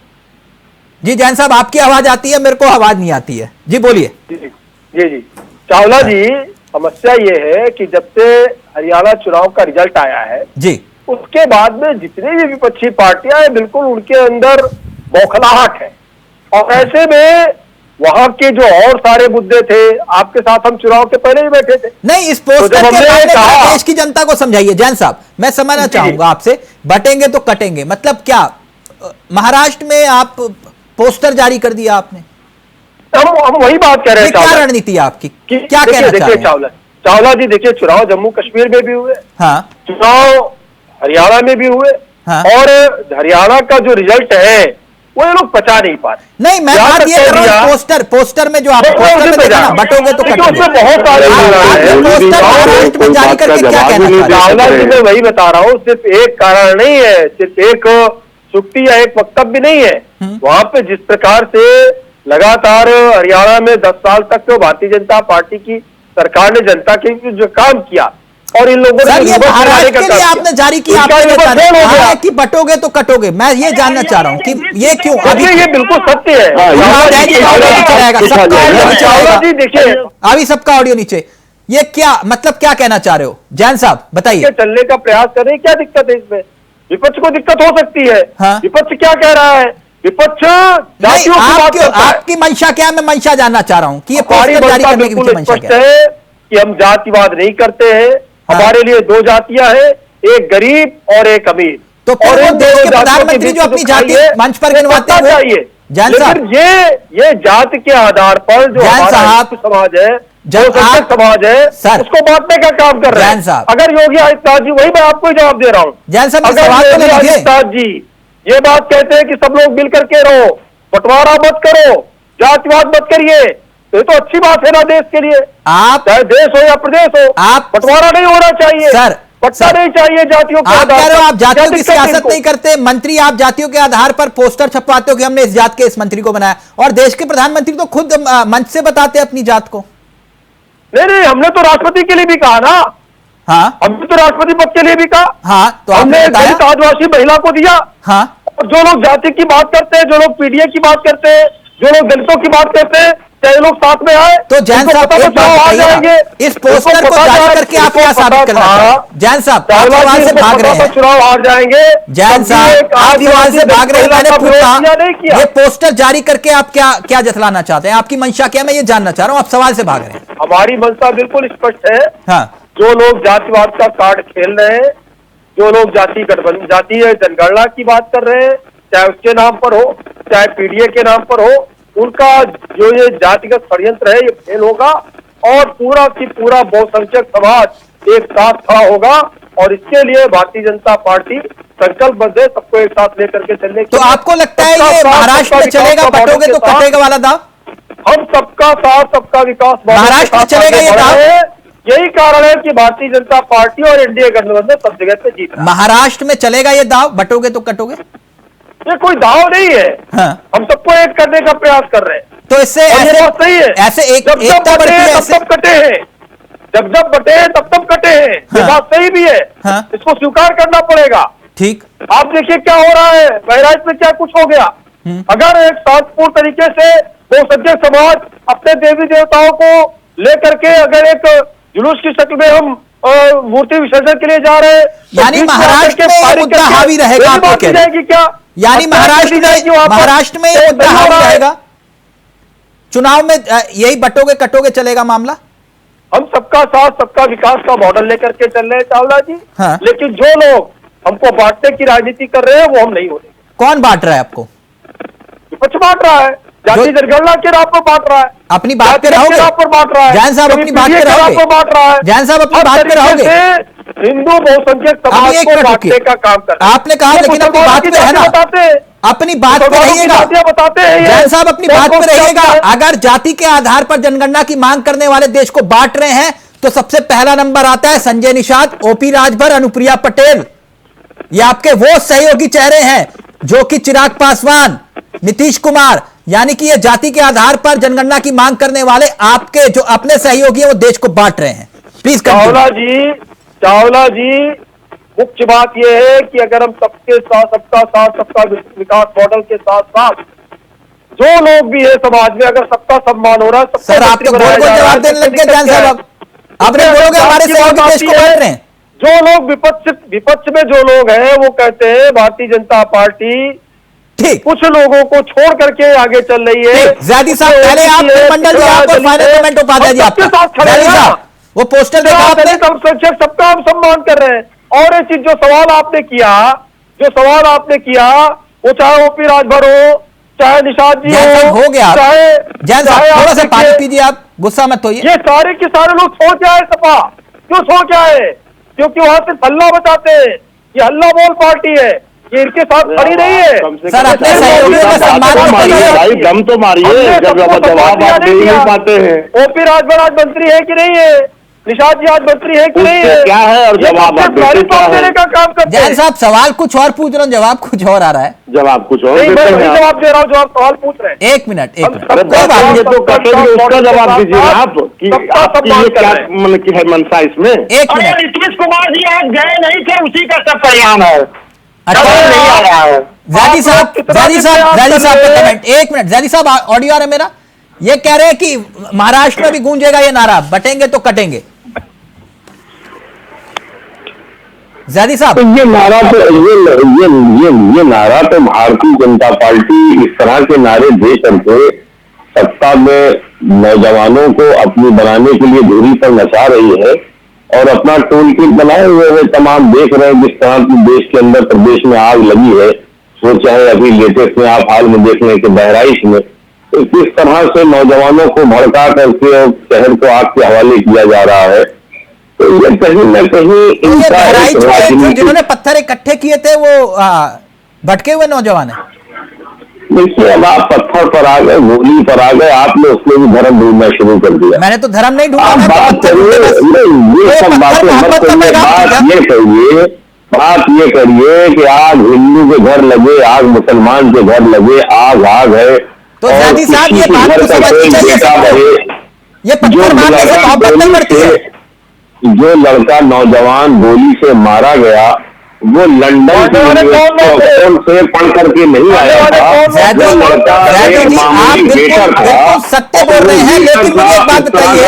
जी जैन साहब आपकी आवाज आती है, मेरे को आवाज नहीं आती है। जी बोलिए। जी जी चावला जी, समस्या ये है कि जब से हरियाणा चुनाव का रिजल्ट आया है जी, उसके बाद में जितनी भी विपक्षी पार्टियां हैं बिल्कुल उनके अंदर बौखलाहट है। और ऐसे में वहां के जो और सारे मुद्दे थे, आपके साथ हम चुनाव के पहले ही बैठे थे। नहीं, इस पोस्टर तो के बारे में देश की जनता को समझाइए जैन साहब। मैं समझना चाहूंगा आपसे, बटेंगे तो कटेंगे मतलब क्या? महाराष्ट्र में आप पोस्टर जारी कर दिया आपने? हम वही बात कह रहे हैं। क्या रणनीति है आपकी? क्या कहना चाह रहे हैं? चावला जी देखिए, चुनाव जम्मू कश्मीर में भी हुए, हाँ, चुनाव हरियाणा में भी हुए, हाँ, और हरियाणा का जो रिजल्ट है वो ये लोग पचा नहीं पा रहे। नहीं, मैं बात ये कर रहा हूं पोस्टर में जो आप पोस्टर में देखा ना, बटोगे तो कटेंगे, उसमें बहुत सारे पोस्टर महाराष्ट्र में जारी करके क्या कहना चाह रहे हैं? चावला जी मैं वही बता रहा हूँ, सिर्फ एक कारण नहीं है, सिर्फ एक सुक्ति या एक वक्तव्य नहीं है। वहां पे जिस प्रकार से लगातार हरियाणा में 10 साल तक तो भारतीय जनता पार्टी की सरकार ने जनता के लिए जो काम किया, और इन लोगों ने महाराष्ट्र के लिए आपने जारी किया, आपने कि बटोगे तो कटोगे। मैं ये जानना चाह रहा हूँ कि ये क्यों? अभी ये बिल्कुल सत्य है। जी देखिए, अभी सबका ऑडियो नीचे। ये क्या मतलब, क्या कहना चाह रहे हो जैन साहब, बताइए। चलने का प्रयास कर रहे हैं, क्या दिक्कत है इसमें? विपक्ष को दिक्कत हो सकती है। हाँ? विपक्ष क्या कह रहा है? विपक्ष जातियों की बात करता है। आपकी मंशा क्या है? मैं मंशा जानना चाह रहा हूँ कि ये पोस्टर जारी करने की मंशा क्या है? कि हम जातिवाद नहीं करते हैं। हमारे लिए दो जातियां हैं, एक गरीब और एक अमीर। तो और देश के प्रधानमंत्री जो अपनी जाति मंच पर गिनवाते हैं चाहिए। ये जाति के आधार पर जो हमारा समाज है, जो समाज है, उसको बांटने का काम कर रहे हैं। अगर योगी आदित्यनाथ जी, वही मैं आपको जवाब दे रहा हूँ, अगर योगी आदित्यनाथ जी ये बात कहते हैं कि सब लोग मिल करके रहो, बंटवारा मत करो, जातिवाद मत करिए, तो ये तो अच्छी बात है ना देश के लिए। आप चाहे देश हो या प्रदेश हो, आप बंटवारा नहीं होना चाहिए, बंटना नहीं चाहिए जातियों के आप कह रहे हो आप जातियों की सियासत नहीं करते। मंत्री आप जातियों के आधार पर पोस्टर छपवाते हो कि हमने इस जात के इस मंत्री को बनाया, और देश के प्रधानमंत्री तो खुद मंच से बताते हैं अपनी जात को। नहीं, हमने तो राष्ट्रपति के लिए भी कहा ना। हाँ, हमने तो राष्ट्रपति पद के लिए भी कहा। हाँ, तो हमने दलित आदिवासी महिला को दिया। हाँ, और जो लोग जाति की बात करते हैं, जो लोग पीडीए की बात करते हैं, जो लोग दलितों की बात करते हैं, चाहे लोग साथ में आए तो जैन साहब आ जाएंगे। इस पोस्टर को जारी करके आप क्या साबित करना? जैन साहब से भाग रहे हैं, चुनाव हार जाएंगे। जैन साहब आदिवासी से भाग रहे हैं, मैंने महिला का विरोध किया, नहीं पूछा किया। ये पोस्टर जारी करके आप क्या जतलाना चाहते हैं? आपकी मंशा क्या, मैं ये जानना चाह रहा हूं, आप सवाल से भाग रहे हैं। हमारी मंशा बिल्कुल स्पष्ट है। हाँ, जो लोग जातिवाद का कार्ड खेल रहे हैं, जो लोग जातीय जनगणना की बात कर रहे हैं, चाहे उसके नाम पर हो, चाहे पीडीए के नाम पर हो, उनका जो ये जातिगत षड्यंत्र है ये फेल होगा और पूरा की पूरा बहुसंख्यक समाज एक साथ खड़ा होगा। और इसके लिए भारतीय जनता पार्टी संकल्पबद्ध है सबको एक साथ लेकर के चलने के तो लिए। आपको लगता है सबका ये साथ, महाराष्ट्र सबका में चलेगा, विकास का बटोगे मॉडल तो के साथ कटेगा वाला दाव? हम सबका साथ सबका विकास मॉडल के महाराष्ट्र में साथ चलेगा आगे ये बढ़ दाव? रहे हैं। यही कारण है कि भारतीय जनता पार्टी और एनडीए गठबंधन सब जगह पे जीत रहा है। महाराष्ट्र में चलेगा ये दाव, बटोगे तो कटोगे? ये कोई दाव नहीं है। हाँ। हम सबको एक करने का प्रयास कर रहे हैं तो इससे और ये ऐसे बात सही है। ऐसे एक जब एकता बटे बढ़ती है, हैं, ऐसे तब कटे हैं, जब बटे हैं, तब कटे हैं। ये हाँ। बात सही भी है। हाँ। इसको स्वीकार करना पड़ेगा। ठीक। आप देखिए क्या हो रहा है, बहराइच में क्या कुछ हो गया। अगर एक शांतिपूर्ण तरीके से बहुसंख्यक समाज अपने देवी देवताओं को लेकर के अगर एक जुलूस की शक्ल में हम मूर्ति विसर्जन के लिए जा रहे हैं, तो यानी बीच महाराष्ट्र आकर के में ये पारित मुद्दा करके हावी रहेगा, मेरी आप ये बात कह की रहे हैं। जाएगी क्या? यानी हत्या कर दी जाएगी वहां पर। महाराष्ट्र में ये मुद्दा नहीं हो हावी रहा है। रहेगा, चुनाव में यही बटोगे कटोगे चलेगा मामला? हम सबका साथ सबका विकास का मॉडल लेकर के चल रहे हैं चावला जी। हाँ। लेकिन जो लोग हमको बांटने की राजनीति कर रहे हैं वो हम नहीं होने। कौन बांट रहा है आपको? विपक्ष बांट रहा है, जाति जनगणना के नाम पर बांट रहा है, अपनी बात पे जाति के रहोगे? नाम पर बांट रहा है, जैन साहब कभी अपनी बात पीडीए पे के नाम रहोगे? पर बांट रहा है। जैन साहब अपनी हर बात पे तरीके रहोगे? से हिंदू बहुसंख्यक अब समाज एक को मिनट बांटने रुकिए। का काम कर रहे हैं। आपने कहा ये लेकिन अपनी मुसलमानों बात की पे है ना, जाति बताते हैं। अपनी बात पे मुसलमानों की रहिएगा। जातियां बताते हैं ये। जैन साहब अपनी कौन बात कौन पे सी रहिएगा। जातियां हैं? अगर जाति के आधार पर जनगणना की मांग करने वाले देश को बांट रहे हैं तो सबसे पहला नंबर आता है संजय निषाद, ओपी राजभर, अनुप्रिया पटेल। ये आपके वो सहयोगी चेहरे हैं जो कि चिराग पासवान, नीतीश कुमार, यानी कि ये जाति के आधार पर जनगणना की मांग करने वाले आपके जो अपने सहयोगी हैं वो देश को बांट रहे हैं। प्लीज चावला जी मुख्य बात यह है कि अगर हम सबके साथ सबका विकास मॉडल के साथ साथ जो लोग भी है समाज में, अगर सबका सम्मान हो रहा है, सबको सर आप तो गोल गोल जवाब देने लग गए जैन साहब। आप नहीं बोलोगे हमारे सहयोगी देश को बांट रहे हैं? जो लोग विपक्ष में जो लोग हैं वो कहते हैं भारतीय जनता पार्टी ठीक, कुछ लोगों को छोड़ करके आगे चल रही है। ज़्यादा साहब पहले आप मंडल जी आप फाइनल कमेंट उपाध्याय जी आपका। ज़्यादा साहब वो पोस्टर देखा आपने? सबका हम सम्मान कर रहे हैं। और ये चीज जो सवाल आपने किया वो चाहे ओपी राजभर हो, चाहे निषाद जी हो गया, चाहे जैन साहब थोड़ा सा पानी पीजिए, आप गुस्सा मत होइए। ये सारे के सारे लोग छोड़ के आए सपा। क्यों छोड़ के आए? क्योंकि वहां से हल्ला बचाते हैं। ये हल्ला बोल पार्टी है, ये इनके साथ खड़ी नहीं है। सर अपने सहयोगियों का सम्मान तो मारिए करिए। भाई, दम तो मारिए। जब जवाब आप दे नहीं पाते हैं। ओपी राजभर आज मंत्री है कि नहीं है? निषाद जी आज मंत्री है कि नहीं है? क्या है और जवाब आप देते क्या है? देने का काम करते जैन हैं। साहब सवाल कुछ और पूछ रहे हो, जवाब कुछ और आ रहा है। जवाब कुछ और नहीं, मैं देते वही हैं आप। जवाब दे रहा हूँ जो आप सवाल पूछ रहे हैं। एक मिनट अरे कोई बात नहीं। ये तो कटेंगे, उसका जवाब दीजिए ना आप कि सबका आपकी सम्मान ये कर क्या रहे हैं। मन की है मंशा इसमें? एक अरे मिनट। नीतीश कुमार जी आज गए नहीं थे, उसी का सब परिणाम है। अच्छा समझ नहीं आ रहा है। जैदी साहब का कमेंट, एक मिनट। जैदी साहब ऑडियो आ रहा है मेरा? ये कह रहे हैं कि महाराष्ट्र में भी गूंजेगा ये नारा, बटेंगे तो कटेंगे। जैदी साहब ये नारा तो ये नारा तो भारतीय जनता पार्टी इस तरह के नारे दे करके सत्ता में नौजवानों को अपनी बनाने के लिए दूरी पर नचा रही है और अपना टूल किट बनाए हुए वे तमाम देख रहे हैं। जिस तरह की देश के अंदर प्रदेश में आग लगी है, वो चाहे अभी लेटेस्ट में आप हाल में देख रहे हैं कि बहराइच में तो किस तरह से नौजवानों को भड़का करके और शहर को आग के हवाले किया जा रहा है। तो ये कहीं न कहीं ये इनका बहराइच एक में जो राजनीतिक- जिन्होंने पत्थर इकट्ठे किए थे वो भटके हुए नौजवान है। देखिए अब आप पत्थर पर आ गए, गोली पर आ गए, आपने उसमें भी धर्म ढूंढना शुरू कर दिया। मैंने तो धर्म नहीं ढूंढा, आप मैं तो बात पत्थर करिए, ढूंढे बस। नहीं ये तो सब पत्थर बातें मत मोहब्बत का करिए। पैगाम था। बात ये करिए कि आग हिंदू के घर लगे, आग मुसलमान के घर लगे, आग है। तो और जादी साहब किसी ये के बात घर तो का समझनी कोई चाहिए बेटा सबको। रहे, ये पत्थर मारने से मोहब्बत नहीं बढ़ती है। जो लड़का नौजवान गोली से मारा गया वो लंदन से पढ़ करके नहीं आया था। जैदू वो लड़का जैदू एक जी आप मामूली बेटा बिल्कुल था। सत्य बोल रहे हैं, लेकिन मुझे एक बात बताइए,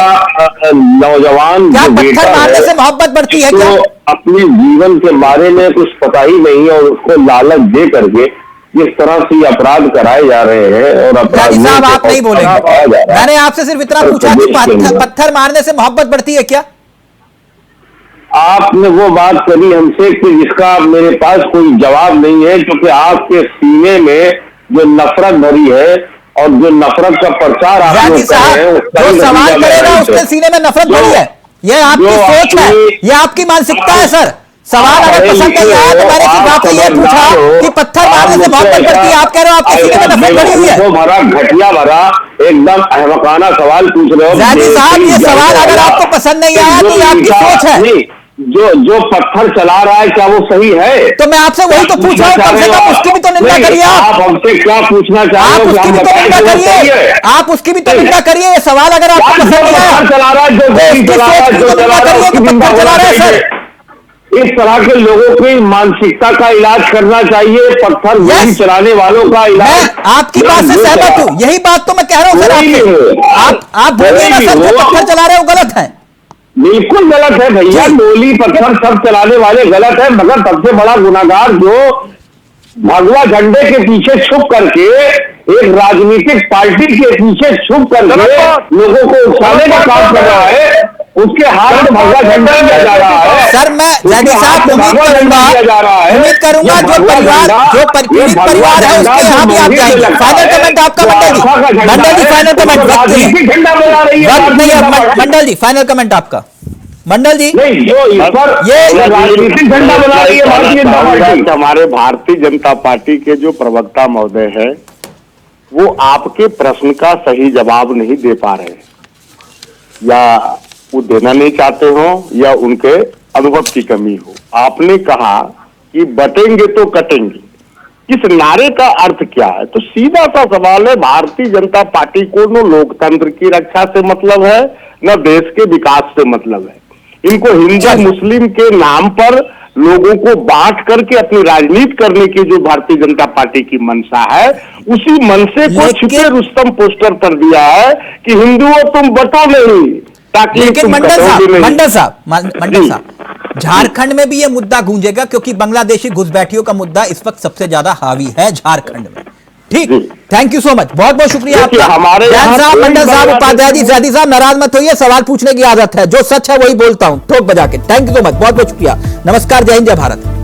नौजवान क्या जो पत्थर बेटा मारने है, से मोहब्बत बढ़ती है क्या? तो अपने जीवन के बारे में कुछ पता ही नहीं और उसको लालच दे करके जिस तरह से अपराध कराए जा रहे हैं और अपराध जानी साहब आप नहीं बोलेंगे, मैंने आपसे सिर्फ इतना पूछा कि पत्थर मारने से मोहब्बत बढ़ती है क्या? आपने वो बात करी हमसे कि जिसका मेरे पास कोई जवाब नहीं है, क्योंकि आपके सीने में जो नफरत भरी है और जो नफरत का प्रचार आप लोग कर रहे हैं, जो सवाल करेगा उसके सीने में नफरत भरी है, ये आपकी सोच है, ये आपकी मानसिकता है सर। सवाल अगर पसंद नहीं आया तो मैंने सिर्फ आपसे ये पूछा कि पत्थर मारने से मोहब्बत बढ़ती है, आप कह रहे हो आपके सीने में नफरत भरी हुई है। भरा घटिया भरा एकदम अहमकाना सवाल पूछ रहे हो। जानी साहब ये सवाल अगर आपको पसंद नहीं आया तो ये आपकी सोच है। जो पत्थर चला रहा है क्या वो सही है? तो मैं आपसे वही तो पूछ रहा हूँ, कम से कम उसकी भी तो निंदा करिए। आप हमसे क्या पूछना चाह रहे हो? उसकी भी तो निंदा करिए, आप उसकी भी तो निंदा करिए। ये सवाल अगर आपको पसंद नहीं आया, चला रहा है, जो चला रहा है, जो चला रहा है, पत्थर चला रहा है सर। इस तरह के लोगों की मानसिकता का इलाज करना चाहिए, पत्थर नहीं चलाने वालों का इलाज। मैं आपकी बात से सहमत हूँ, यही बात तो मैं कह रहा हूँ सर आपसे। आप बोलिए ना सर, जो पत्थर चला रहे हो गलत है। बिल्कुल गलत है भैया, गोली पत्थर सब चलाने वाले गलत है, मगर सबसे बड़ा गुनाहगार जो भगवा झंडे के पीछे छुप करके एक राजनीतिक पार्टी के पीछे छुप करके लोगों को उकसाने का काम कर रहा है, उसके हाथ में भगवा झंडा दिया जा रहा है। सर मैं जैनी साहब उम्मीद करूंगा जो पीड़ित परिवार है उसके यहाँ भी आप जाएंगे। फाइनल कमेंट आपका मंडल जी फाइनल कमेंट मंडल जी फाइनल कमेंट आपका मंडल जी। नहीं, जो इस पर ये राजनीतिक झंडा बना रही है भारतीय जनता पार्टी। हमारे भारतीय जनता पार्टी के जो प्रवक्ता महोदय है वो आपके प्रश्न का सही जवाब नहीं दे पा रहे, या वो देना नहीं चाहते हो या उनके अनुभव की कमी हो। आपने कहा कि बटेंगे तो कटेंगे, इस नारे का अर्थ क्या है? तो सीधा सा सवाल है, भारतीय जनता पार्टी को न लोकतंत्र की रक्षा से मतलब है न देश के विकास से मतलब है। इनको हिंदू मुस्लिम के नाम पर लोगों को बांट करके अपनी राजनीति करने की जो भारतीय जनता पार्टी की मंशा है, उसी मनसे को छिपे रुस्तम पोस्टर कर दिया है कि हिंदुओं तुम बटो नहीं, ताकि लेकिन मंडल साहब झारखंड में भी ये मुद्दा गूंजेगा, क्योंकि बांग्लादेशी घुसपैठियों का मुद्दा इस वक्त सबसे ज्यादा हावी है झारखंड में। ठीक, थैंक यू सो मच, बहुत बहुत शुक्रिया आपका। जैन साहब, मंडल साहब, उपाध्याय जी, जैदी साहब, नाराज मत होइए, सवाल पूछने की आदत है, जो सच है वही बोलता हूं ठोक बजा के। थैंक यू सो मच, बहुत बहुत शुक्रिया। नमस्कार, जय हिंद, जय भारत।